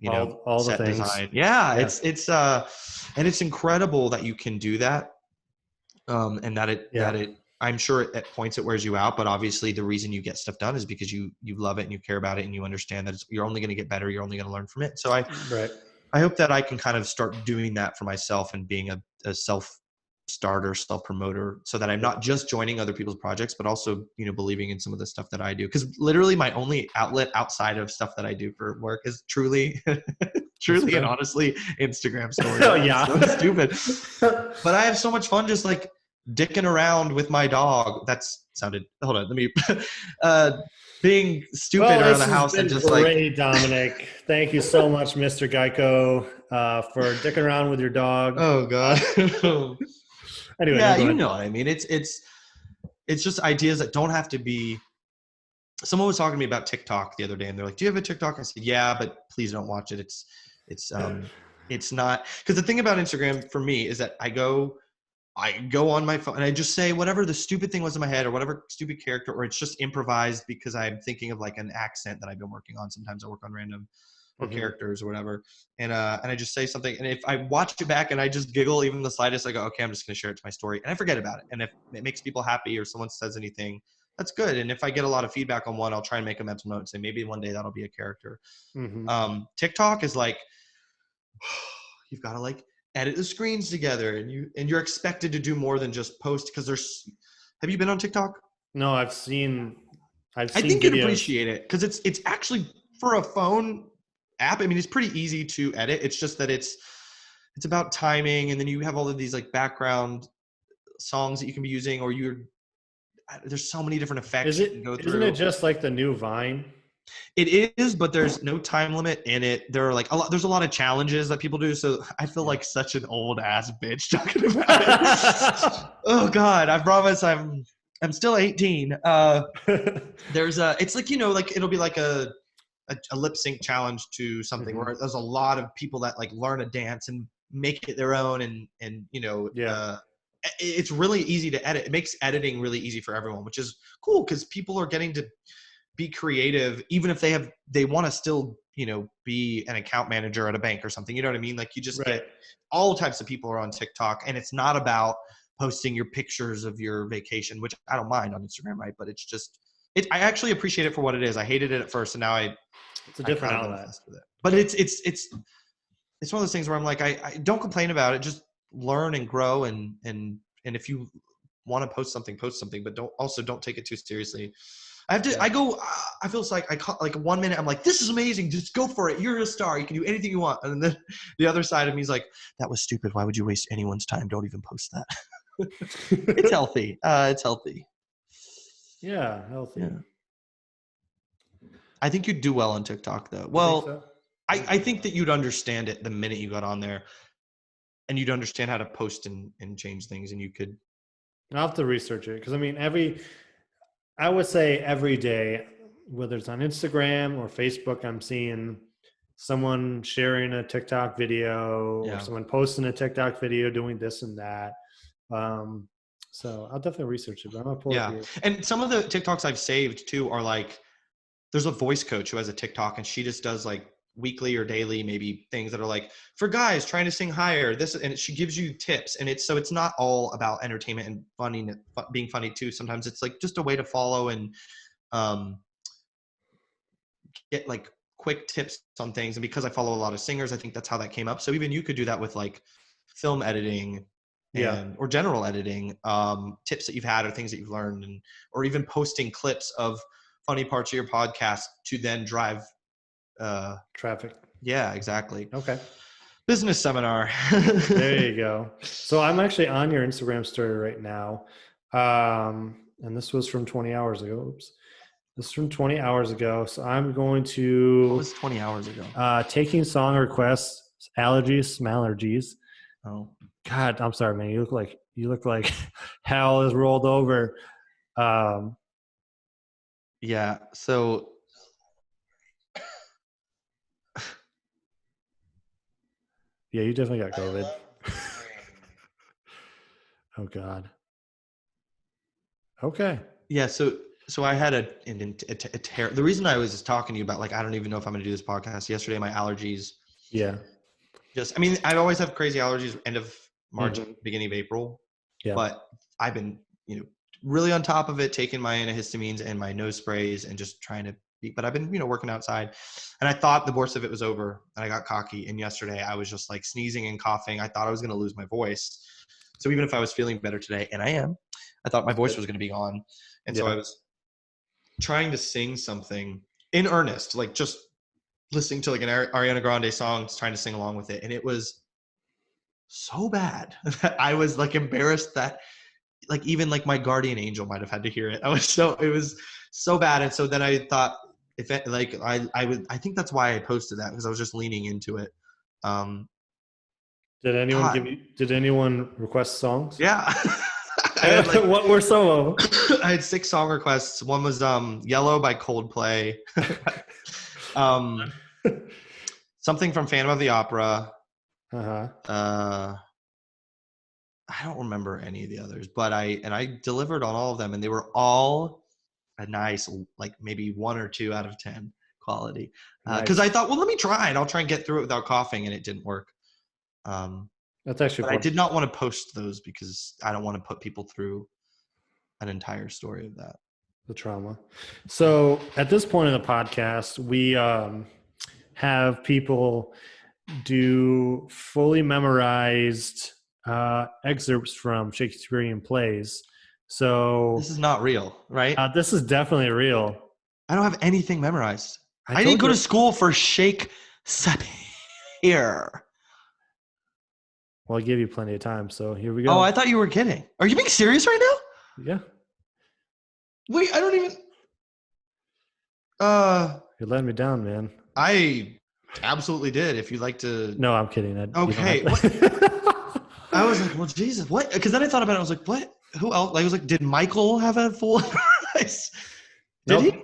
All set the things. Design. Yeah, it's and it's incredible that you can do that, and that it. I'm sure at points it wears you out, but obviously the reason you get stuff done is because you love it and you care about it, and you understand that you're only going to get better. You're only going to learn from it. So I hope that I can kind of start doing that for myself, and being a self-starter, self-promoter, so that I'm not just joining other people's projects, but also, believing in some of the stuff that I do. Because literally my only outlet outside of stuff that I do for work is truly and honestly Instagram stories. Oh, yeah. So stupid. But I have so much fun just like dicking around with my dog. Hold on, let me being stupid around the house, and just great, Dominic. Thank you so much, Mr. Geico. for dicking around with your dog. Oh God. Anyway, yeah, no, go you ahead. know what I mean. It's just ideas that don't have to be. Someone was talking to me about TikTok the other day, and they're like, "Do you have a TikTok?" I said, "Yeah, but please don't watch it. It's not." Because the thing about Instagram for me is that I go on my phone and I just say whatever the stupid thing was in my head or whatever stupid character, or it's just improvised because I'm thinking of like an accent that I've been working on. Sometimes I work on random or characters or whatever. And I just say something. And if I watch it back and I just giggle even the slightest, I go, okay, I'm just going to share it to my story. And I forget about it. And if it makes people happy or someone says anything, that's good. And if I get a lot of feedback on one, I'll try and make a mental note and say, maybe one day that'll be a character. TikTok is like, you've got to like edit the screens together, and you're expected to do more than just post, because have you been on TikTok? No, I've seen I think videos. you'd appreciate it because it's actually, for a phone app, I mean, it's pretty easy to edit. It's just that it's about timing, and then you have all of these like background songs that you can be using, or there's so many different effects you can go through. Isn't it just like the new Vine? It is, but there's no time limit in it. There's a lot of challenges that people do. So I feel like such an old ass bitch talking about it. Oh God, I promise I'm still 18. It's like, like it'll be like a lip sync challenge to something where there's a lot of people that like learn a dance and make it their own, and it's really easy to edit. It makes editing really easy for everyone, which is cool because people are getting to be creative, even if they want to still, be an account manager at a bank or something. You know what I mean? Like you just get all types of people are on TikTok, and it's not about posting your pictures of your vacation, which I don't mind on Instagram, right? But it's just, I actually appreciate it for what it is. I hated it at first, and now it's a different outlet. With it. But it's one of those things where I'm like, I don't complain about it. Just learn and grow, and if you want to post something, but don't take it too seriously. I feel like 1 minute I'm like, this is amazing, just go for it, you're a star, you can do anything you want, and then the other side of me is like, that was stupid, why would you waste anyone's time, don't even post that. It's healthy. Yeah, healthy. Yeah. I think you'd do well on TikTok though. Well, I think that you'd understand it the minute you got on there, and you'd understand how to post and change things, and you could. I'll have to research it, because I mean, I would say every day, whether it's on Instagram or Facebook, I'm seeing someone sharing a TikTok video or someone posting a TikTok video doing this and that. So I'll definitely research it. But I'm gonna pull it here. And some of the TikToks I've saved too are like, there's a voice coach who has a TikTok, and she just does like weekly or daily maybe things that are like for guys trying to sing higher, and she gives you tips, and it's not all about entertainment and funny, being funny too. Sometimes it's like just a way to follow and get like quick tips on things. And because I follow a lot of singers, I think that's how that came up. So even you could do that with like film editing or general editing, tips that you've had or things that you've learned, or even posting clips of funny parts of your podcast to then drive traffic. Yeah, exactly. Okay. Business seminar. There you go. So I'm actually on your Instagram story right now. And this was from 20 hours ago. Oops. This is from 20 hours ago. So I'm going to. What was 20 hours ago? Taking song requests, smallergies. Oh God, I'm sorry, man. You look like hell is rolled over. Yeah. So. Yeah, you definitely got COVID. Oh God. Okay. Yeah. So I had a the reason I was just talking to you about, like, I don't even know if I'm going to do this podcast. Yesterday, my allergies. Yeah. I mean, I always have crazy allergies end of March, beginning of April. Yeah. But I've been, really on top of it, taking my antihistamines and my nose sprays and just trying to. But I've been, working outside, and I thought the worst of it was over, and I got cocky. And yesterday I was just like sneezing and coughing. I thought I was going to lose my voice. So even if I was feeling better today, and I am, I thought my voice was going to be gone. And so I was trying to sing something in earnest, like just listening to like an Ariana Grande song, trying to sing along with it. And it was so bad that I was like embarrassed that like even like my guardian angel might have had to hear it. It was so bad. And so then I thought, I think that's why I posted that, because I was just leaning into it. God, did anyone request songs? yeah. I had like What were some of them? I had 6 song requests. One was Yellow by Coldplay. um something from Phantom of the Opera. Uh-huh. I don't remember any of the others, but I delivered on all of them, and they were all a nice, like maybe 1 or 2 out of 10 quality. Because I Nice. thought, well, let me try it. I'll try and get through it without coughing, and it didn't work. That's actually But I important. did not want to post those because I don't want to put people through an entire story of that. The trauma. So at this point in the podcast, we have people do fully memorized excerpts from Shakespearean plays. So This is not real, right? this is definitely real. I don't have anything memorized. I didn't told go you. to school for Shakespeare. Well, I gave you plenty of time, so here we Oh, go. I thought you were kidding. Are you being serious right now? Yeah, Wait, I don't even. you're letting me down, man. I absolutely did. If you'd like to. No, I'm kidding. Okay. What? I was like, well, Jesus, what? Because then I thought about it. I was like, what? Who else? Like, I was like, did Michael have a full price? Did Nope. he?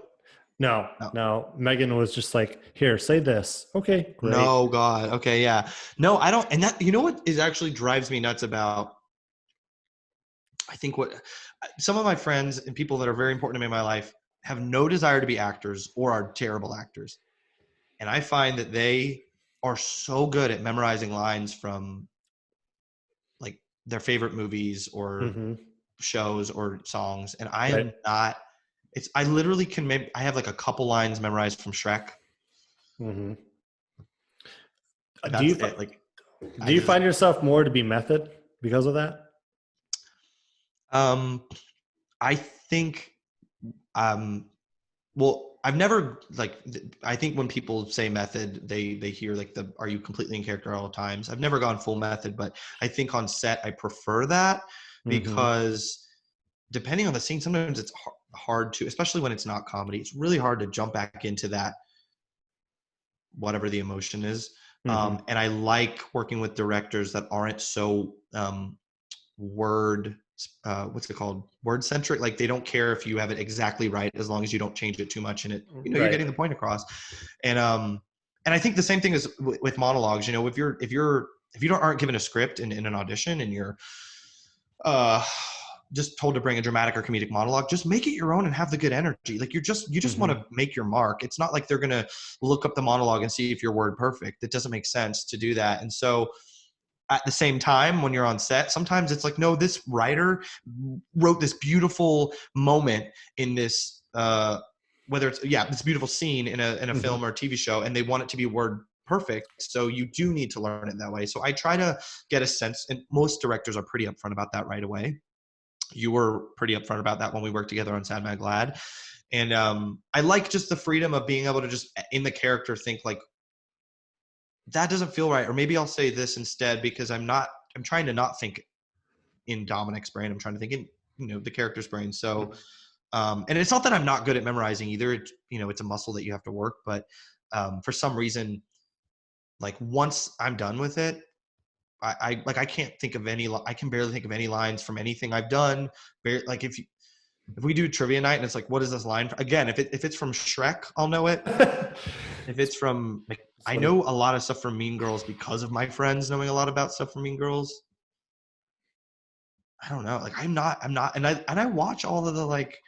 No. Megan was just like, here, say this. Okay, great. No, God. Okay, yeah. No, I don't. And that, you know what is actually drives me nuts about, I think what some of my friends and people that are very important to me in my life have no desire to be actors or are terrible actors. And I find that they are so good at memorizing lines from like their favorite movies or shows or songs. And I am not, I literally can I have like a couple lines memorized from Shrek. Mm-hmm. That's it. Like, do you find yourself more to be method because of that? I think, well, I've never I think when people say method, they hear like are you completely in character all the times? I've never gone full method, but I think on set, I prefer that because depending on the scene, sometimes it's hard to, especially when it's not comedy, it's really hard to jump back into that, whatever the emotion is. And I like working with directors that aren't so word centric. Like they don't care if you have it exactly right as long as you don't change it too much and it, you're getting the point across. And I think the same thing is with monologues. You know, if you aren't given a script in an audition and you're just told to bring a dramatic or comedic monologue, just make it your own and have the good energy. Like you just want to make your mark. It's not like they're going to look up the monologue and see if you're word perfect. It doesn't make sense to do that. And so at the same time, when you're on set, sometimes it's like, no, this writer wrote this beautiful moment in this, whether it's, this beautiful scene in a film or a TV show, and they want it to be word perfect. So you do need to learn it that way. So I try to get a sense, and most directors are pretty upfront about that right away. You were pretty upfront about that when we worked together on Sad Mad Glad. And I like just the freedom of being able to just in the character think like, that doesn't feel right. Or maybe I'll say this instead because I'm trying to not think in Dominic's brain. I'm trying to think in, the character's brain. So, and it's not that I'm not good at memorizing either. It's a muscle that you have to work, but for some reason, like once I'm done with it, I can't think of I can barely think of any lines from anything I've done. Like if we do trivia night and it's like, what is this line? Again, if it's from Shrek, I'll know it. If it's from, like, I know a lot of stuff from Mean Girls because of my friends knowing a lot about stuff from Mean Girls. I don't know. Like I'm not, and I watch all of the like,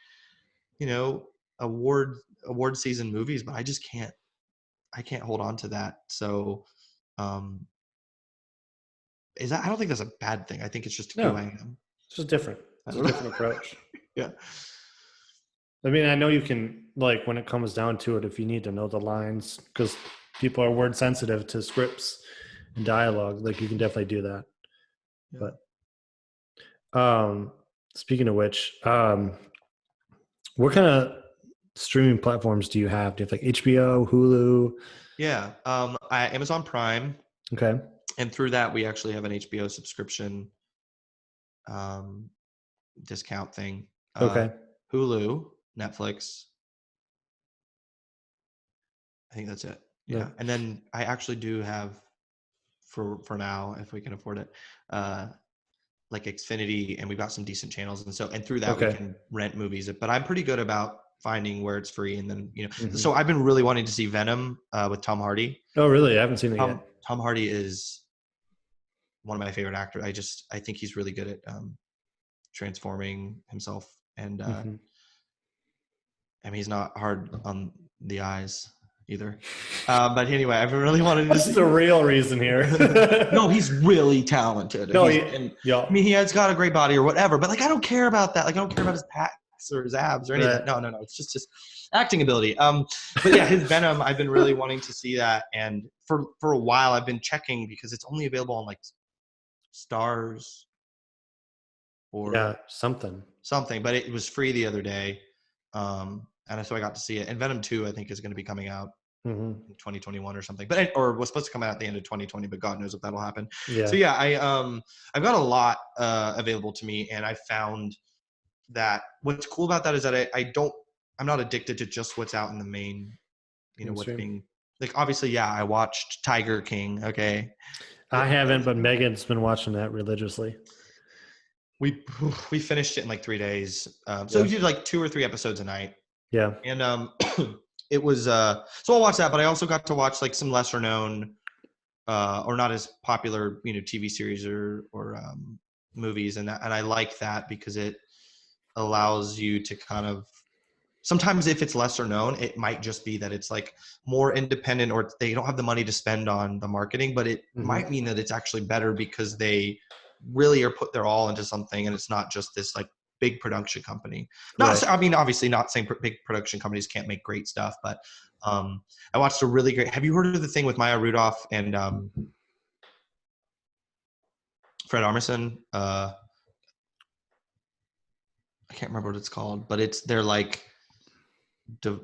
award season movies, but I just can't hold on to that. So, I don't think that's a bad thing. I think it's just who I am. It's just different. It's a different approach. Yeah. I mean, I know you can, like, when it comes down to it, if you need to know the lines, because people are word sensitive to scripts and dialogue, like you can definitely do that. Yeah. But speaking of which, what kind of streaming platforms do you have? Do you have like HBO, Hulu? Yeah. Amazon Prime. Okay. And through that, we actually have an HBO subscription discount thing. Okay. Hulu, Netflix. I think that's it. Yeah. And then I actually do have for now, if we can afford it, like Xfinity, and we've got some decent channels, and through that we can rent movies. But I'm pretty good about finding where it's free, and then So I've been really wanting to see Venom with Tom Hardy. Oh, really? I haven't seen it yet. Tom Hardy is one of my favorite actors. I think he's really good at transforming himself, and I mean, he's not hard on the eyes either. But anyway, I've really wanted to What's the real reason here? No, he's really talented. No, I mean, he has got a great body or whatever, but like, I don't care about that. Like, I don't care about his pecs or his abs or any of that. No. It's just his acting ability. But yeah, his Venom, I've been really wanting to see that. And for a while I've been checking because it's only available on like Stars or something, but it was free the other day. And so I got to see it. And Venom 2, I think, is going to be coming out in 2021 or something, or was supposed to come out at the end of 2020, but God knows if that'll happen. Yeah. So yeah, I've got a lot available to me, and I found that what's cool about that is that I'm not addicted to just what's out in the main, what's being like, obviously, I watched Tiger King. Okay. I haven't, but Megan's been watching that religiously. We finished it in like 3 days. So we did like 2 or 3 episodes a night. Yeah. And it was so I'll watch that, but I also got to watch like some lesser known or not as popular, TV series or movies, and I like that because it allows you to kind of, sometimes if it's lesser known, it might just be that it's like more independent, or they don't have the money to spend on the marketing, but it might mean that it's actually better because they really are put their all into something, and it's not just this like big production company. I mean, obviously not saying big production companies can't make great stuff, but I watched a really great, have you heard of the thing with Maya Rudolph and Fred Armisen? I can't remember what it's called, but they're like,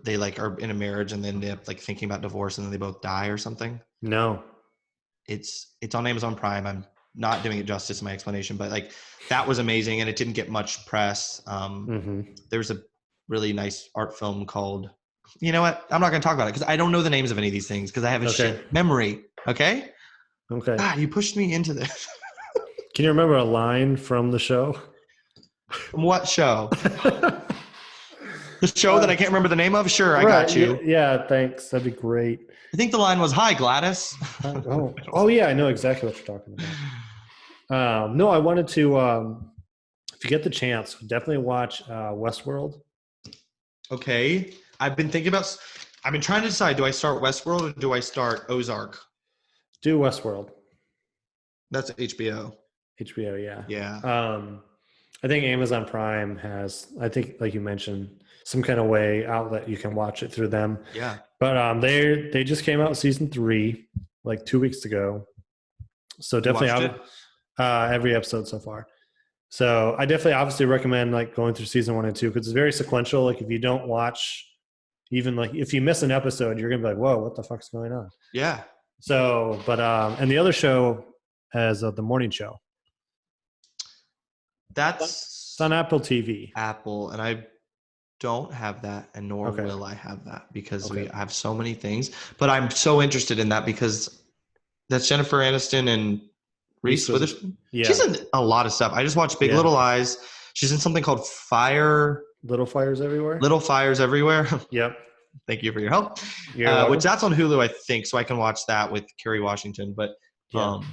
they like are in a marriage and then they're like thinking about divorce and then they both die or something. No. It's on Amazon Prime. I'm not doing it justice in my explanation, but like that was amazing, and it didn't get much press. There's a really nice art film called, you know what? I'm not going to talk about it because I don't know the names of any of these things because I have a shit memory. Okay. God, you pushed me into this. Can you remember a line from the show? From what show? The show that I can't remember the name of? Sure, I got you. Yeah, thanks. That'd be great. I think the line was, "Hi, Gladys." Oh yeah, I know exactly what you're talking about. No, I wanted to, if you get the chance, definitely watch Westworld. Okay. I've been trying to decide, do I start Westworld or do I start Ozark? Do Westworld. That's HBO. HBO, yeah. Yeah. I think Amazon Prime has, I think, like you mentioned, some kind of outlet you can watch it through them. Yeah. But they just came out with season 3 like 2 weeks ago. So definitely every episode so far. So I definitely obviously recommend like going through season 1 and 2 because it's very sequential. Like if you don't watch, even like if you miss an episode, you're gonna be like, whoa, what the fuck's going on? Yeah. So, but and the other show has the morning show. It's on Apple TV. Apple, and I don't have that, and nor will I have that because we have so many things. But I'm so interested in that because that's Jennifer Aniston and Reese Witherspoon. Yeah. She's in a lot of stuff. I just watched Big Little Lies. She's in something called Little Fires Everywhere. Little Fires Everywhere. Yep. Thank you for your help. Which that's on Hulu, I think, so I can watch that with Kerry Washington. But I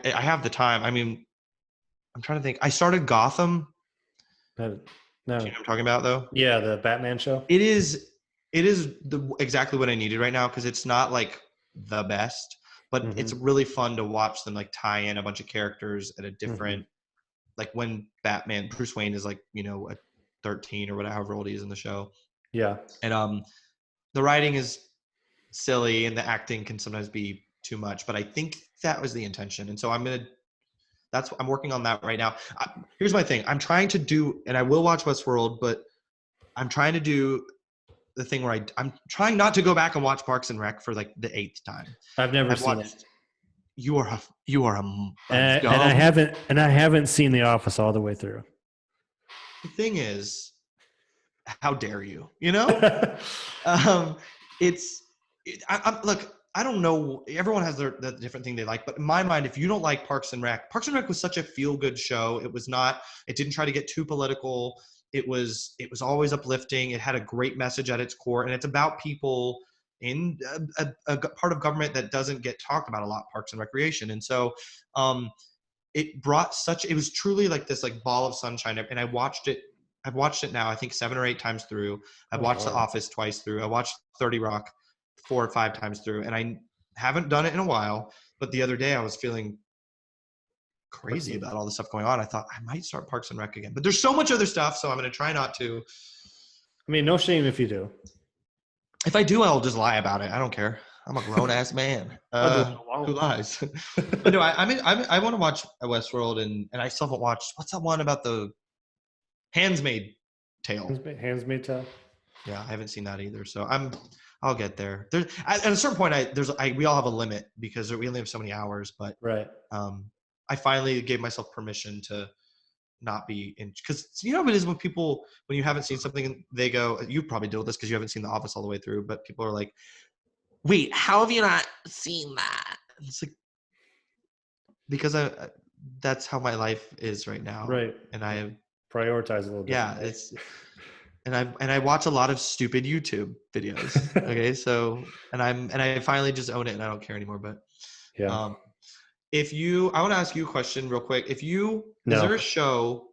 have the time. I mean, I'm trying to think. I started Gotham. No. Do you know what I'm talking about, though? Yeah, the Batman show. It is exactly what I needed right now because it's not like the best, but it's really fun to watch them like tie in a bunch of characters at a different, like when Bruce Wayne is like, a 13 or whatever, however old he is in the show. Yeah. And the writing is silly and the acting can sometimes be too much, but I think that was the intention. And so I'm working on that right now. Here's my thing. I'm trying to do, and I will watch Westworld, but I'm trying to do the thing where I'm trying not to go back and watch Parks and Rec for like the 8th time. I've never seen it. You are a and I haven't seen The Office all the way through. The thing is, how dare you? Look, I don't know. Everyone has the different thing they like, but in my mind, if you don't like Parks and Rec was such a feel good show. It didn't try to get too political. It was always uplifting. It had a great message at its core, and it's about people in a part of government that doesn't get talked about a lot, Parks and Recreation. And so, it was truly like this like ball of sunshine. And I've watched it now, I think 7 or 8 times through. I've watched The Office twice through. I watched 30 Rock 4 or 5 times through, and I haven't done it in a while, but the other day I was feeling crazy about all the stuff going on. I thought I might start Parks and Rec again, but there's so much other stuff, so I'm going to try not to. I mean, no shame if you do. If I do, I'll just lie about it. I don't care. I'm a grown ass man. Who lies? But no, I want to watch Westworld, and I still haven't watched. What's that one about the Handmaid's Tale? Handmaid's Tale. Yeah, I haven't seen that either. So I'll get there. At a certain point, we all have a limit because we only have so many hours. But right. I finally gave myself permission to not be in, because you know what it is when you haven't seen something and they go, you probably deal with this because you haven't seen The Office all the way through, but people are like, wait, how have you not seen that? And it's like, because that's how my life is right now. Right. And I have prioritize a little bit. Yeah, I watch a lot of stupid YouTube videos. Okay, so I finally just own it and I don't care anymore. But yeah, I want to ask you a question real quick. Is there a show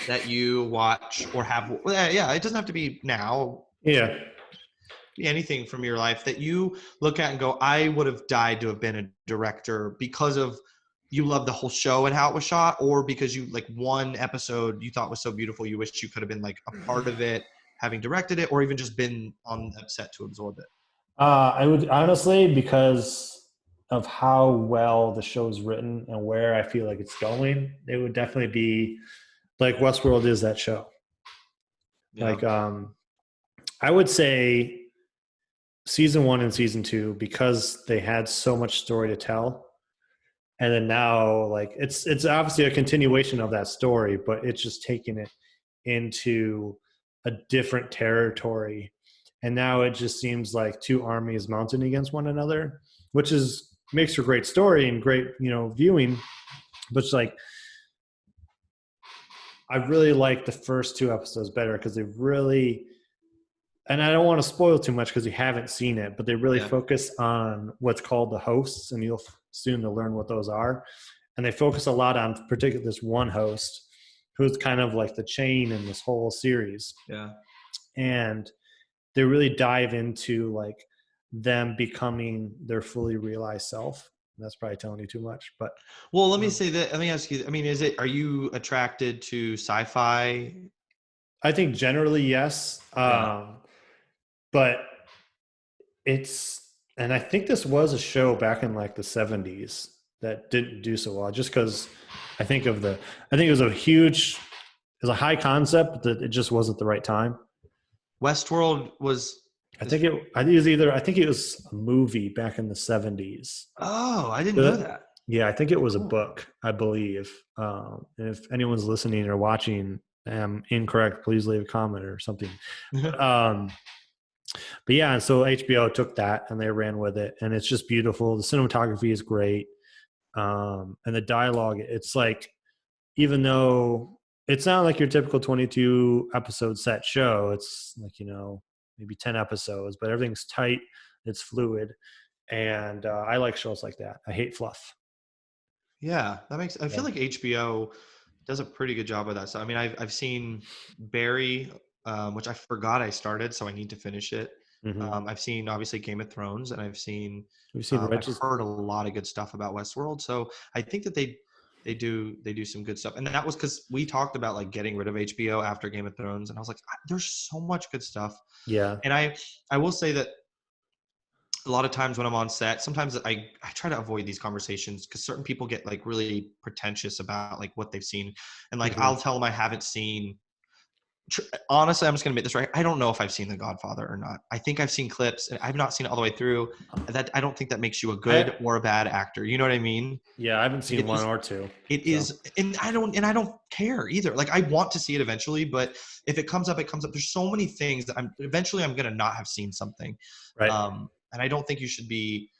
that you watch or have? Yeah, it doesn't have to be now. Yeah, be anything from your life that you look at and go, I would have died to have been a director because of. You love the whole show and how it was shot, or because you like one episode you thought was so beautiful you wished you could have been like a part of it, having directed it, or even just been on that set to absorb it? I would honestly, because of how well the show's written and where I feel like it's going, it would definitely be like Westworld is that show. Yeah. Like, I would say season 1 and season 2, because they had so much story to tell. And then now, like, it's obviously a continuation of that story, but it's just taking it into a different territory. And now it just seems like 2 armies mounting against one another, which makes for great story and great, viewing. But it's like, I really like the first 2 episodes better because they really, and I don't want to spoil too much because you haven't seen it, but they really focus on what's called the hosts, and you'll soon to learn what those are. And they focus a lot on particularly this one host who's kind of like the chain in this whole series. Yeah. And they really dive into like them becoming their fully realized self. That's probably telling you too much, but. Well, let me ask you, I mean, are you attracted to sci-fi? I think generally, yes. But and I think this was a show back in like the 70s that didn't do so well, just because I think it was a high concept, but it just wasn't the right time. Westworld was. I think it was a movie back in the 70s. Oh, I didn't know that. Yeah, I think it was a book, I believe. If anyone's listening or watching, I'm incorrect, please leave a comment or something. But yeah, and so HBO took that and they ran with it, and it's just beautiful. The cinematography is great, and the dialogue. It's like, even though it's not like your typical 22 episode set show, it's like maybe 10 episodes, but everything's tight, it's fluid, and I like shows like that. I hate fluff. Yeah, I feel like HBO does a pretty good job of that. So I mean, I've seen Barry. Which I forgot I started, so I need to finish it. Mm-hmm. I've seen obviously Game of Thrones, and I've heard a lot of good stuff about Westworld. So I think that they do some good stuff. And that was because we talked about like getting rid of HBO after Game of Thrones, and I was like, there's so much good stuff. Yeah. And I will say that a lot of times when I'm on set, sometimes I try to avoid these conversations because certain people get like really pretentious about like what they've seen, and like I'll tell them I haven't seen. Honestly, I'm just going to admit this right. I don't know if I've seen The Godfather or not. I think I've seen clips, and I've not seen it all the way through. That I don't think that makes you a good or a bad actor. You know what I mean? Yeah, I haven't seen 1 or 2. It is, and I don't care either. Like, I want to see it eventually, but if it comes up, it comes up. There's so many things that eventually I'm going to not have seen something. Right. and I don't think you should be,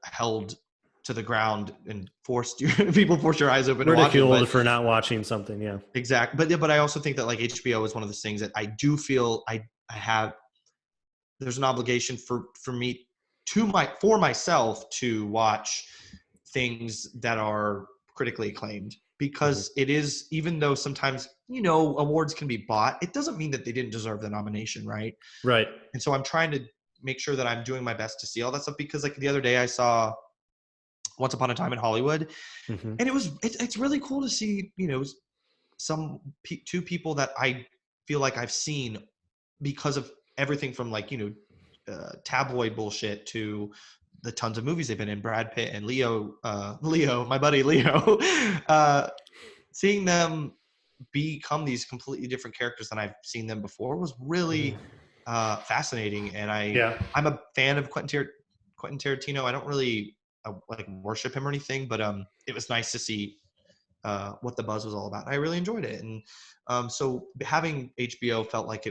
held to the ground and people force your eyes open to watch it. Ridiculed for not watching something. Yeah. Exactly. But I also think that like HBO is one of those things that I do feel I have, there's an obligation for me for myself to watch things that are critically acclaimed, because it is, even though sometimes, awards can be bought, it doesn't mean that they didn't deserve the nomination. Right. Right. And so I'm trying to make sure that I'm doing my best to see all that stuff, because like the other day I saw Once Upon a Time in Hollywood, and it's really cool to see, two people that I feel like I've seen because of everything from like, tabloid bullshit to the tons of movies they've been in. Brad Pitt and Leo, my buddy Leo, seeing them become these completely different characters than I've seen them before was really fascinating. And I'm a fan of Quentin Tarantino. I don't really like worship him or anything, but it was nice to see what the buzz was all about. I really enjoyed it. And so having HBO felt like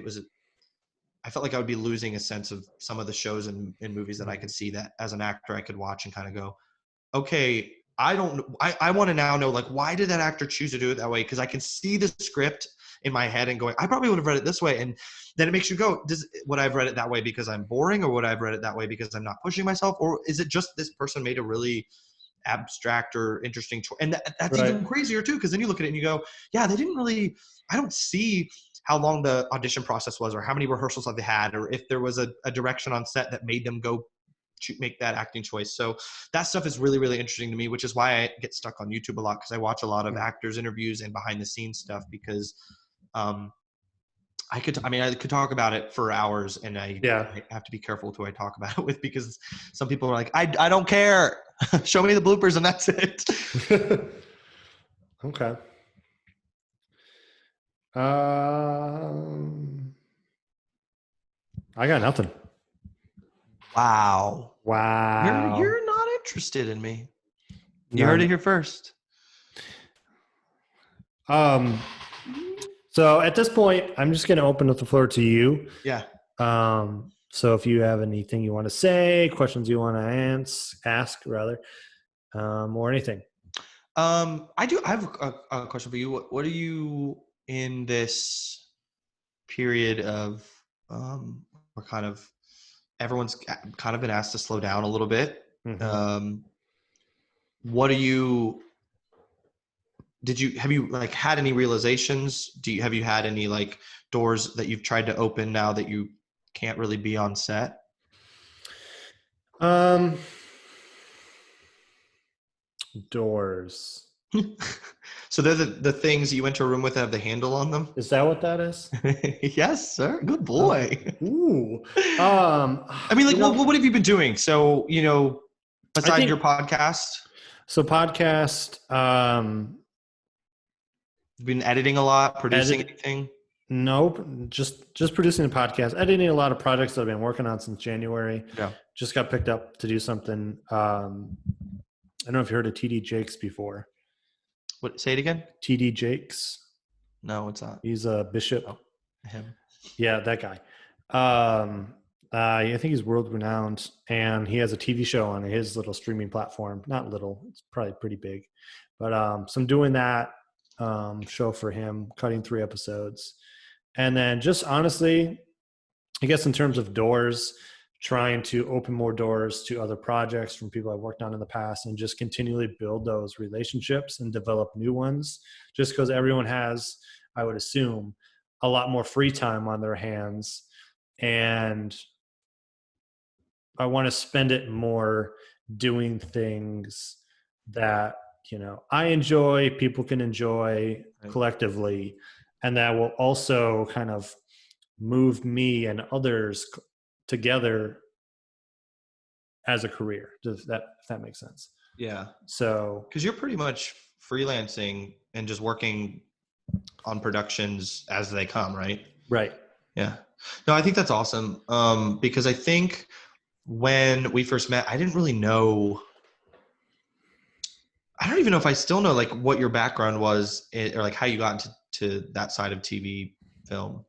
I felt like I would be losing a sense of some of the shows and movies that I could see that as an actor I could watch and kind of go, okay, I want to now know, like, why did that actor choose to do it that way? Because I can see the script in my head and going, I probably would have read it this way. And then it makes you go, would I have read it that way because I'm boring, or would I have read it that way because I'm not pushing myself? Or is it just this person made a really abstract or interesting choice? And that's right. Even crazier too, because then you look at it and you go, yeah, they didn't really, I don't see how long the audition process was, or how many rehearsals have they had, or if there was a direction on set that made them go make that acting choice. So that stuff is really, really interesting to me, which is why I get stuck on YouTube a lot, because I watch a lot of actors' interviews and behind the scenes stuff, because I could talk about it for hours, and I have to be careful with who I talk about it with, because some people are like, I don't care. Show me the bloopers and that's it. Okay. I got nothing. Wow. You're not interested in me. You heard it here first. So at this point, I'm just going to open up the floor to you. Yeah. So if you have anything you want to say, questions you want to ask rather, or anything. I have a question for you. What are you in this period of, we're kind of, everyone's kind of been asked to slow down a little bit. Mm-hmm. What are you, have you like had any realizations? Have you had any like doors that you've tried to open now that you can't really be on set? Doors. So they're the things you ent a room with that have the handle on them? Is that what that is? Yes, sir. Good boy. Ooh. I mean, like, what have you been doing? So, besides your podcast? So podcast, been editing a lot, producing anything? Nope. Just producing a podcast, editing a lot of projects that I've been working on since January. Yeah. Just got picked up to do something. I don't know if you heard of TD Jakes before. What? Say it again. TD Jakes. No, it's not. He's a bishop. Oh, him. Yeah, that guy. I think he's world renowned, and he has a TV show on his little streaming platform. Not little, it's probably pretty big. But so I'm doing that show for him, cutting 3 episodes. And then just honestly, I guess in terms of doors, trying to open more doors to other projects from people I've worked on in the past, and just continually build those relationships and develop new ones, just because everyone has, I would assume, a lot more free time on their hands. And I want to spend it more doing things that, I enjoy, people can enjoy collectively, and that will also kind of move me and others together as a career. If that makes sense? Yeah. So, because you're pretty much freelancing and just working on productions as they come, right? Right. Yeah. No, I think that's awesome. Because I think when we first met, I didn't really know. I don't even know if I still know like what your background was, or like how you got into that side of TV film.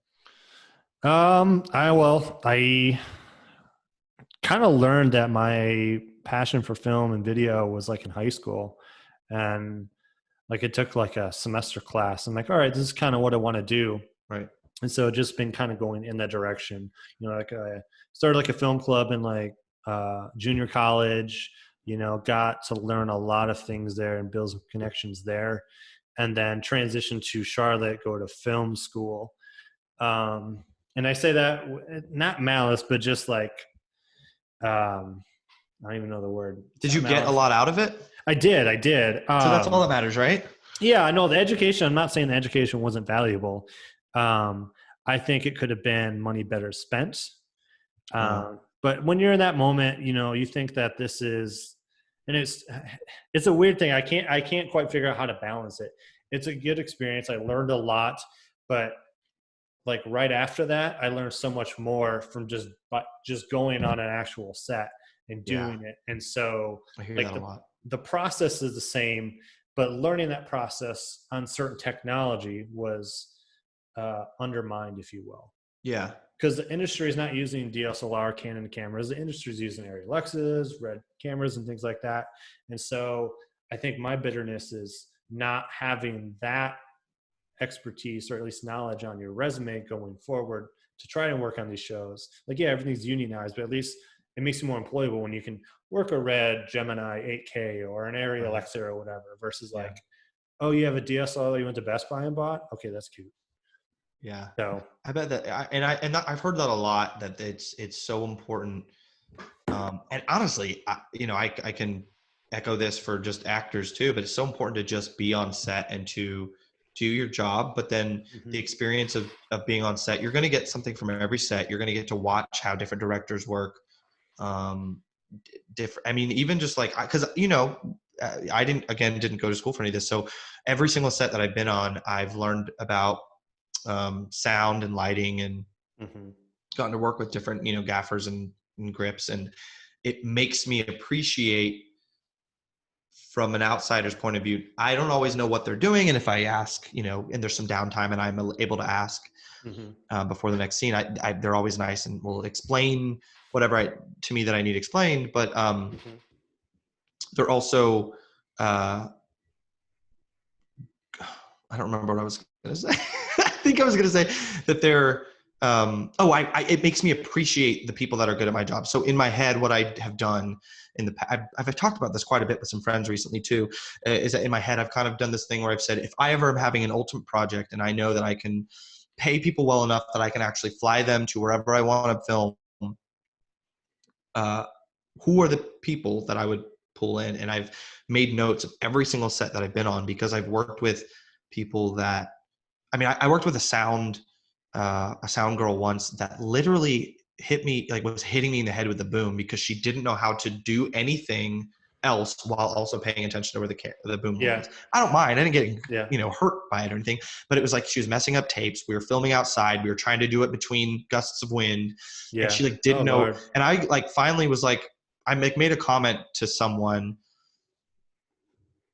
I kind of learned that my passion for film and video was like in high school. And like it took like a semester class. I'm like, all right, this is kind of what I want to do. Right. And so just been kind of going in that direction. You know, like I started like a film club in like junior college, you know, got to learn a lot of things there and build some connections there. And then transitioned to Charlotte, go to film school. And I say that not malice, but just like, I don't even know the word. Did you get a lot out of it? I did. So that's all that matters, right? Yeah, I know the education. I'm not saying the education wasn't valuable. I think it could have been money better spent. But when you're in that moment, you know, you think that this is, and it's a weird thing. I can't quite figure out how to balance it. It's a good experience. I learned a lot, but like right after that, I learned so much more from just going on an actual set and doing it. And so I hear like that a lot. The process is the same, but learning that process on certain technology was undermined, if you will. Yeah. Because the industry is not using DSLR Canon cameras. The industry is using Arri Alexas, Red cameras, and things like that. And so I think my bitterness is not having that expertise or at least knowledge on your resume going forward to try and work on these shows. Like, yeah, everything's unionized, but at least it makes you more employable when you can work a Red Gemini 8K or an Arri Alexa or whatever versus like, oh, you have a DSLR that you went to Best Buy and bought? Okay, that's cute. Yeah. So I bet that, I've heard that a lot, that it's so important. And honestly, I can echo this for just actors too, but it's so important to just be on set and to do your job. But then the experience of being on set, you're going to get something from every set. You're going to get to watch how different directors work. I mean, even just like, cause you know, I didn't go to school for any of this. So every single set that I've been on, I've learned about sound and lighting and gotten to work with different, you know, gaffers and grips. And it makes me appreciate, from an outsider's point of view, I don't always know what they're doing. And if I ask, you know, and there's some downtime and I'm able to ask before the next scene, they're always nice and will explain whatever to me that I need explained. But they're also, I don't remember what I was going to say. I think I was going to say that they're, it makes me appreciate the people that are good at my job. So in my head, what I have done in the past, I've talked about this quite a bit with some friends recently too, is that in my head, I've kind of done this thing where I've said, if I ever am having an ultimate project and I know that I can pay people well enough that I can actually fly them to wherever I want to film, who are the people that I would pull in? And I've made notes of every single set that I've been on, because I've worked with people that, I mean, I worked with a sound girl once that literally was hitting me in the head with the boom, because she didn't know how to do anything else while also paying attention to where the boom was. I don't mind. I didn't get, you know, hurt by it or anything, but it was like, she was messing up tapes. We were filming outside. We were trying to do it between gusts of wind. And she like didn't know. Lord. And I like finally was like, I made a comment to someone,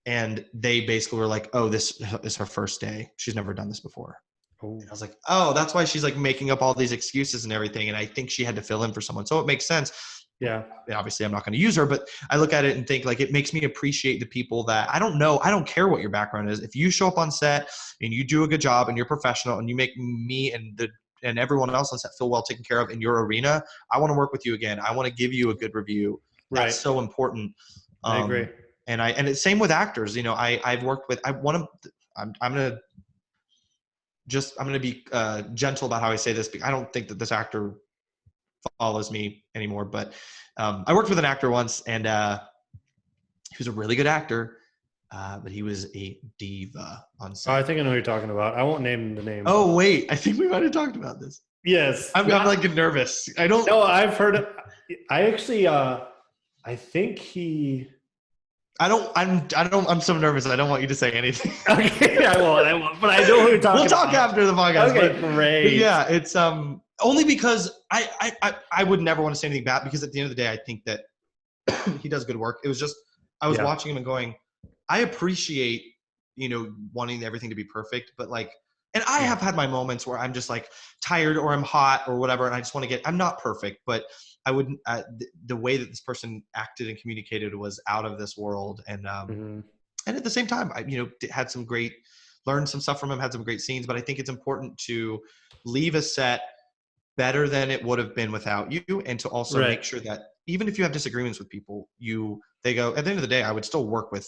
and they basically were like, oh, this is her first day. She's never done this before. And I was like, oh, that's why she's like making up all these excuses and everything. And I think she had to fill in for someone. So it makes sense. Yeah. And obviously I'm not going to use her, but I look at it and think like, it makes me appreciate the people that I don't know. I don't care what your background is. If you show up on set and you do a good job and you're professional and you make me and everyone else on set feel well taken care of in your arena, I want to work with you again. I want to give you a good review. That's so important. I agree. And it's same with actors. You know, I'm going to be gentle about how I say this, because I don't think that this actor follows me anymore, but I worked with an actor once, and he was a really good actor, but he was a diva on set. Oh, I think I know who you're talking about. I won't name the name. Oh, wait. I think we might have talked about this. Yes. I'm like nervous. I don't know. I've heard it. I actually, I think he... I'm so nervous. I don't want you to say anything. Okay, I won't. But I know who you're talking about. We'll talk after the podcast. Okay, great. But yeah, it's only because I would never want to say anything bad, because at the end of the day, I think that he does good work. It was just, I was watching him and going, I appreciate, you know, wanting everything to be perfect, but like, And I have had my moments where I'm just like tired or I'm hot or whatever. And I just want to I'm not perfect, but I wouldn't, the way that this person acted and communicated was out of this world. And, and at the same time, I, had learned some stuff from him, had some great scenes, but I think it's important to leave a set better than it would have been without you. And to also make sure that even if you have disagreements with people, they go, at the end of the day, I would still work with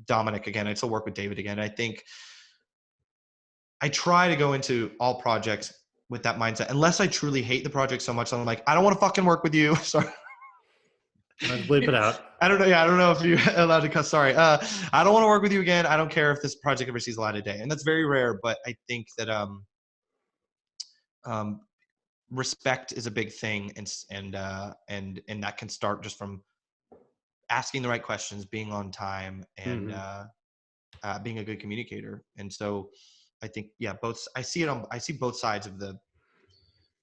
Dominic again. I'd still work with David again. I think I try to go into all projects with that mindset, unless I truly hate the project so much that I'm like, I don't want to fucking work with you. Sorry. Let's bleep it out. I don't know. Yeah, I don't know if you're allowed to cuss. Sorry. I don't want to work with you again. I don't care if this project ever sees the light of day. And that's very rare, but I think that respect is a big thing, and that can start just from asking the right questions, being on time, and being a good communicator. And so I think, I see both sides of the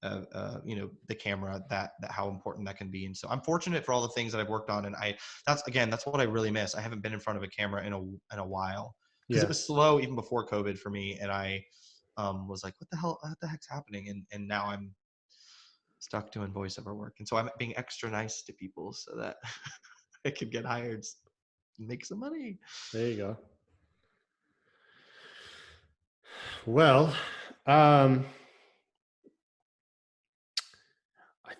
the camera, that how important that can be. And so I'm fortunate for all the things that I've worked on, and that's what I really miss. I haven't been in front of a camera in a while, because it was slow even before COVID for me, and I was like, what the heck's happening? And now I'm stuck doing voiceover work, and so I'm being extra nice to people so that I can get hired and make some money. There you go. Well, I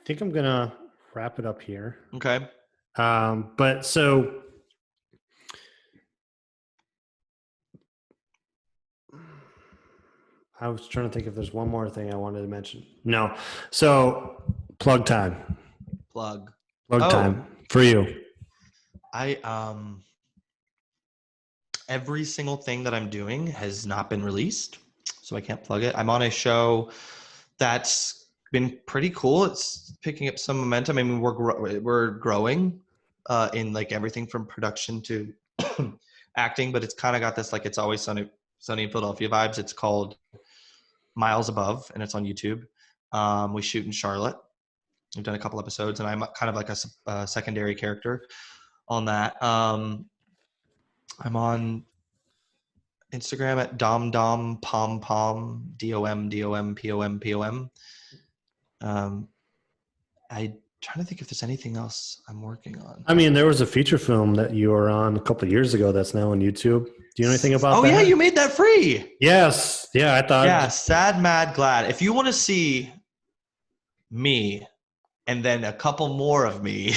think I'm gonna wrap it up here. Okay. But so I was trying to think if there's one more thing I wanted to mention. No. So plug time. Plug time for you. Every single thing that I'm doing has not been released, so I can't plug it. I'm on a show that's been pretty cool. It's picking up some momentum. I mean, we're growing in like everything from production to acting, but it's kind of got this like It's Always Sunny in Philadelphia vibes. It's called Miles Above, and it's on YouTube. We shoot in Charlotte. We've done a couple episodes, and I'm kind of like a secondary character on that. I'm on Instagram at dompompom, DOMPOMPOM. I trying to think if there's anything else I'm working on. I mean, there was a feature film that you were on a couple of years ago that's now on YouTube. Do you know anything about that? Oh yeah, you made that free. Yes. Yeah, I thought. Yeah, Sad, Mad, Glad. If you want to see me and then a couple more of me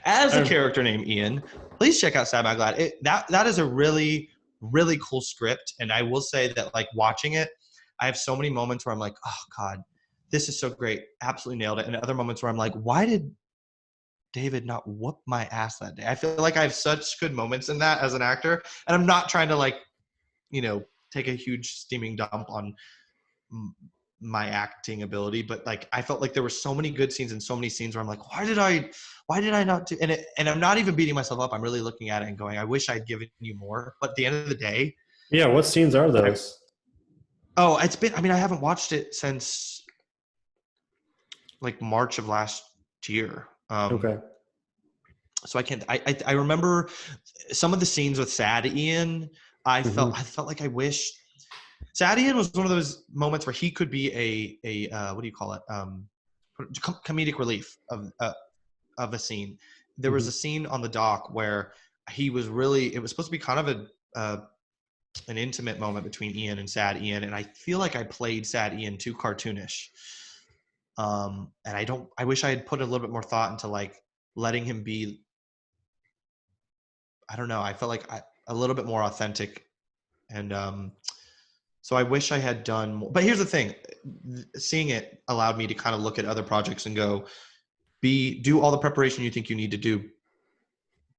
as a character named Ian, please check out Sad, Mad, Glad. That is a really, really cool script. And I will say that, like, watching it, I have so many moments where I'm like, oh God, this is so great. Absolutely nailed it. And other moments where I'm like, why did David not whoop my ass that day? I feel like I have such good moments in that as an actor. And I'm not trying to, like, take a huge steaming dump on my acting ability, but like I felt like there were so many good scenes and so many scenes where I'm like, why did I not do? And I'm not even beating myself up. I'm really looking at it and going, I wish I'd given you more. But at the end of the day, yeah. What scenes are those? I haven't watched it since like March of last year. Okay. So I can't. I remember some of the scenes with Sad Ian. I felt like I wish. Sad Ian was one of those moments where he could be a what do you call it? Comedic relief of a scene. There was a scene on the dock where it was supposed to be kind of an intimate moment between Ian and Sad Ian, and I feel like I played Sad Ian too cartoonish. And I wish I had put a little bit more thought into like letting him be, I don't know. I felt like a little bit more authentic. And, so I wish I had done more, but here's the thing, seeing it allowed me to kind of look at other projects and go, do all the preparation you think you need to do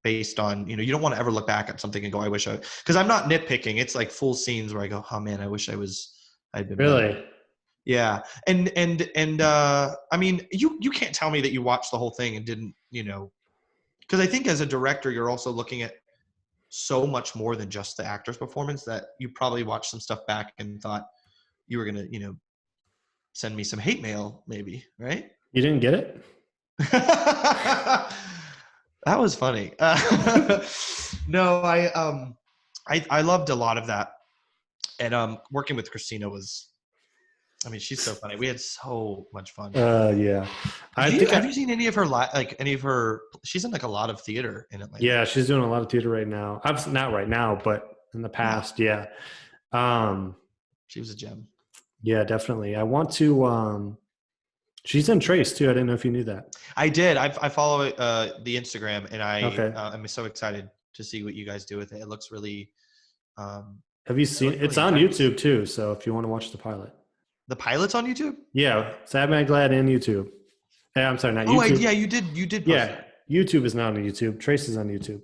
based on, you don't want to ever look back at something and go, because I'm not nitpicking. It's like full scenes where I go, oh man, I wish I'd been really better. Yeah. And I mean, you can't tell me that you watched the whole thing and didn't, because I think as a director, you're also looking at so much more than just the actor's performance, that you probably watched some stuff back and thought you were going to, send me some hate mail maybe, right? You didn't get it? That was funny. No, I loved a lot of that. And working with Christina was, I mean, she's so funny. We had so much fun. Yeah. Have you seen any of her she's in like a lot of theater in Atlanta. Yeah, she's doing a lot of theater right now. Not right now, but in the past, yeah. She was a gem. Yeah, definitely. I want to she's in Trace too. I didn't know if you knew that. I did. I follow the Instagram, and Okay. I'm so excited to see what you guys do with it. It looks really have you seen it's on YouTube too, so if you want to watch the pilot. The pilot's on YouTube? Yeah, Sad Mad Glad and YouTube. Yeah, I'm sorry, not YouTube. Yeah, you did post it. YouTube is not on YouTube. Trace is on YouTube.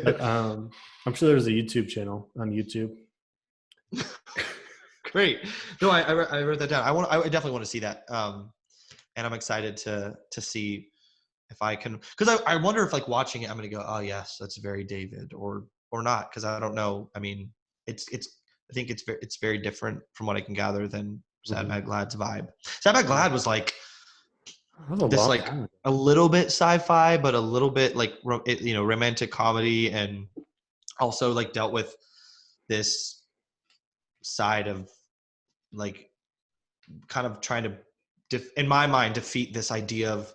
But, I'm sure there's a YouTube channel on YouTube. Great. No, I wrote that down. I definitely want to see that. And I'm excited to see if I can, because I wonder if like watching it, I'm going to go, oh yes, that's very David, or not, because I don't know. I mean, I think it's very different from what I can gather than Sad Mad Glad's vibe. Sad Mad Glad was like this, like a little bit sci-fi, but a little bit like romantic comedy, and also like dealt with this side of like kind of trying to, in my mind, defeat this idea of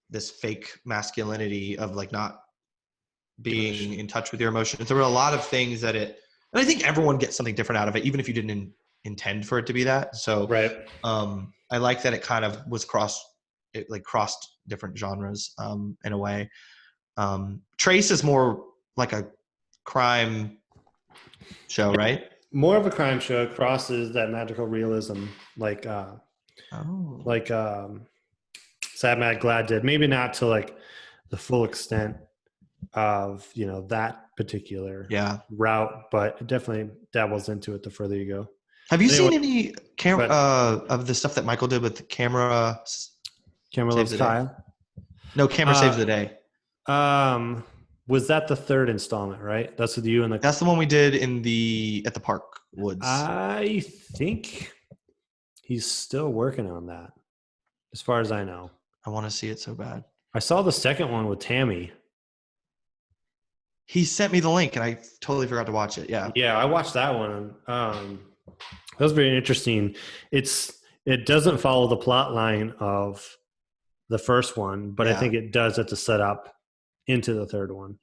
this fake masculinity of like not being in touch with your emotions. There were a lot of things that and I think everyone gets something different out of it, even if you didn't intend for it to be that. So right. I like that it kind of was crossed different genres in a way. Trace is more like a crime show, right? More of a crime show. Crosses that magical realism, like Sad Mad Glad did. Maybe not to like the full extent of that particular route, but it definitely dabbles into it the further you go. Have you seen any camera of the stuff that Michael did with the Camera Loves Kyle? No, Camera Saves the Day. Was that the third installment, right? That's with you and that's the one we did at the park woods. I think he's still working on that, as far as I know. I want to see it so bad. I saw the second one with Tammy. He sent me the link and I totally forgot to watch it. Yeah, I watched that one. That was very interesting. It doesn't follow the plot line of the first one, but I think it does at the setup into the third one.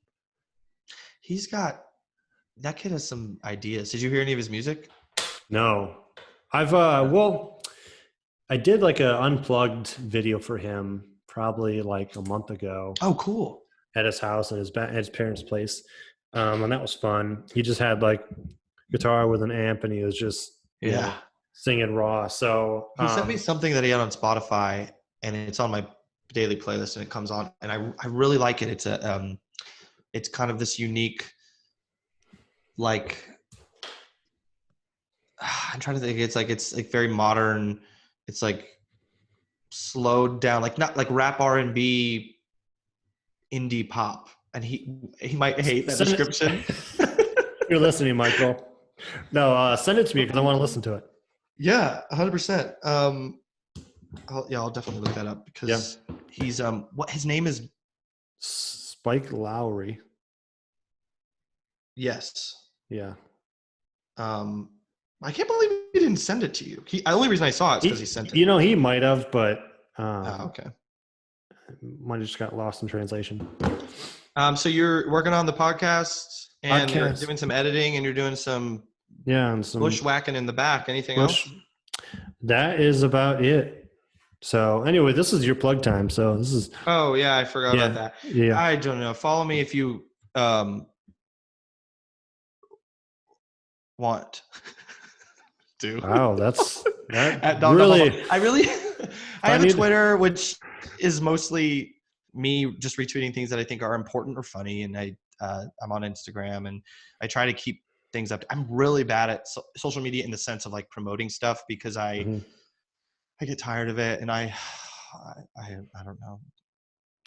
That kid has some ideas. Did you hear any of his music? No. I've I did like a unplugged video for him probably like a month ago. Oh, cool. At his house and at his parents' place. And that was fun. He just had like guitar with an amp and he was just singing raw. So he sent me something that he had on Spotify and it's on my daily playlist and it comes on and I really like it. It's kind of this unique, like, I'm trying to think. It's like very modern. It's like slowed down, like not like rap R&B, indie pop. And he might hate that description. You're listening, Michael. No, send it to me because I want to listen to it. Yeah, 100%. I'll definitely look that up because he's what his name is. Spike Lowry. Yes. Yeah. I can't believe he didn't send it to you. The only reason I saw it is because he sent it. He might have, but okay. Might have just got lost in translation. So you're working on the podcast and you're doing some editing and you're doing some and some bushwhacking in the back. Anything else? That is about it. So anyway, this is your plug time. So this is. Oh yeah, I forgot about that. Yeah. I don't know. Follow me if you want to. Wow, that's that really. I have a Twitter which is mostly me just retweeting things that I think are important or funny, and I'm on Instagram and I try to keep things up. I'm really bad at social media in the sense of like promoting stuff because I get tired of it and I don't know.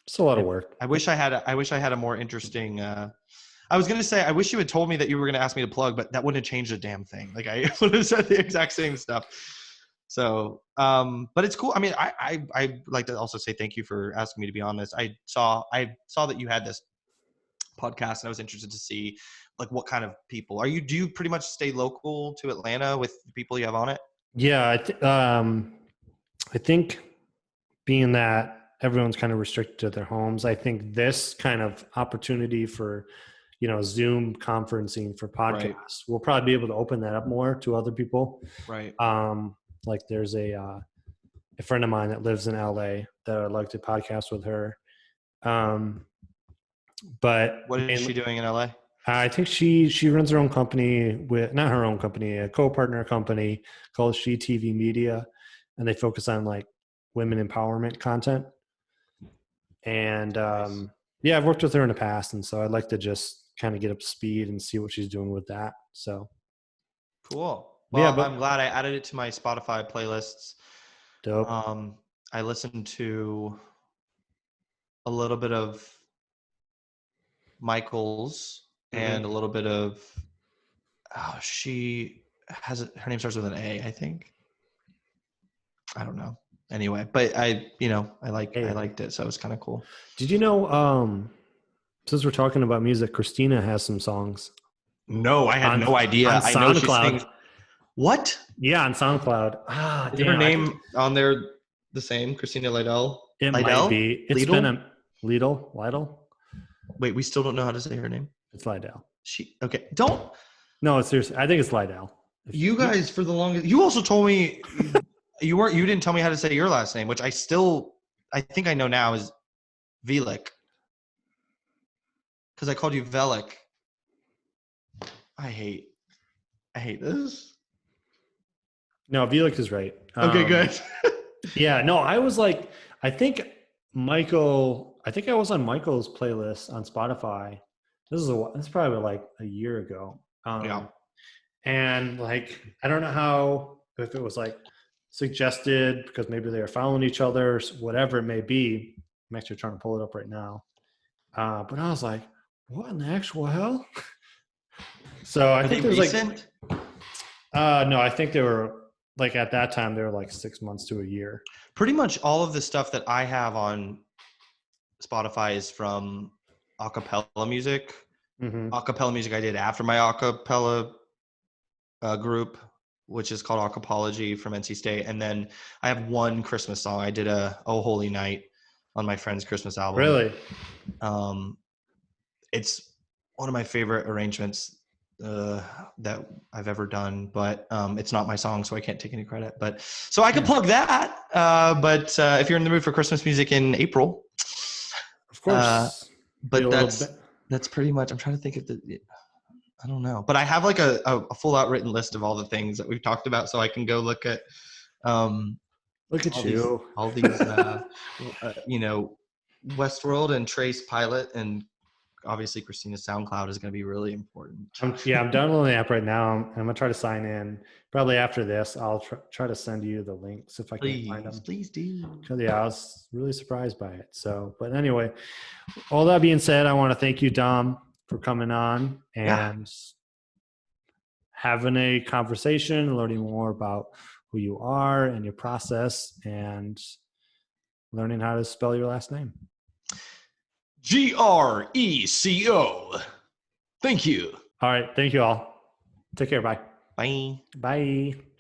It's a lot of work. I wish I had a more interesting. I was gonna say I wish you had told me that you were gonna ask me to plug, but that wouldn't have changed a damn thing. Like I would have said the exact same stuff. So, but it's cool. I mean, I like to also say thank you for asking me to be on this. I saw that you had this podcast, and I was interested to see like what kind of people do you pretty much stay local to Atlanta with the people you have on it? Yeah, I think being that everyone's kind of restricted to their homes, I think this kind of opportunity for, Zoom conferencing for podcasts, we'll probably be able to open that up more to other people. Right. Like there's a friend of mine that lives in LA that I'd like to podcast with her. But what is she doing in LA? I think she runs her own company not her own company, a co-partner company called She TV Media, and they focus on like women empowerment content. And yeah, I've worked with her in the past, and so I'd like to just kind of get up to speed and see what she's doing with that. So cool. Well, yeah, but I'm glad I added it to my Spotify playlists. dope. I listened to a little bit of Michael's and a little bit of she has her name starts with an A, I think. I don't know. Anyway, but I liked it, so it was kind of cool. Did you know, since we're talking about music, Christina has some songs? No, I had no idea. On I know she SoundCloud. sings. What? Yeah, on SoundCloud. Is her name on there the same? Christina Lydell? It Lydell? might be. It's Lidl? been a Lidl. Wait, we still don't know how to say her name. It's Lydell. Okay. Don't. No, it's seriously. I think it's Lydell. You guys, for the longest, you also told me you didn't tell me how to say your last name, which I think I know now is Velik. Because I called you Velik. I hate this. No, Velik is right. Okay, good. Yeah, no, I was like, I think I was on Michael's playlist on Spotify. This is probably like a year ago. Yeah. And like, I don't know if it was like suggested because maybe they were following each other, whatever it may be. I'm actually trying to pull it up right now. But I was like, what in the actual hell? So I think it was recent? No, I think they were like at that time, they were like 6 months to a year. Pretty much all of the stuff that I have on Spotify is from acapella music. Acapella music I did after my acapella group, which is called Acapology from NC State. And then I have one Christmas song. I did a Oh Holy Night on my friend's Christmas album. Really? It's one of my favorite arrangements that I've ever done, but it's not my song, so I can't take any credit. But so I can plug that. But if you're in the mood for Christmas music in April, of course. But that's pretty much. I'm trying to think of I don't know, but I have like a full out written list of all the things that we've talked about, so I can go look at. Look at all these Westworld and Trace Pilot, and obviously Christina's SoundCloud is going to be really important. I'm downloading the app right now. I'm going to try to sign in. Probably after this, I'll try to send you the links if I can find them. Please do. Because I was really surprised by it. So, but anyway, all that being said, I want to thank you, Dom, for coming on and having a conversation, learning more about who you are and your process, and learning how to spell your last name. Greco. Thank you. All right. Thank you all. Take care. Bye. Bye. Bye.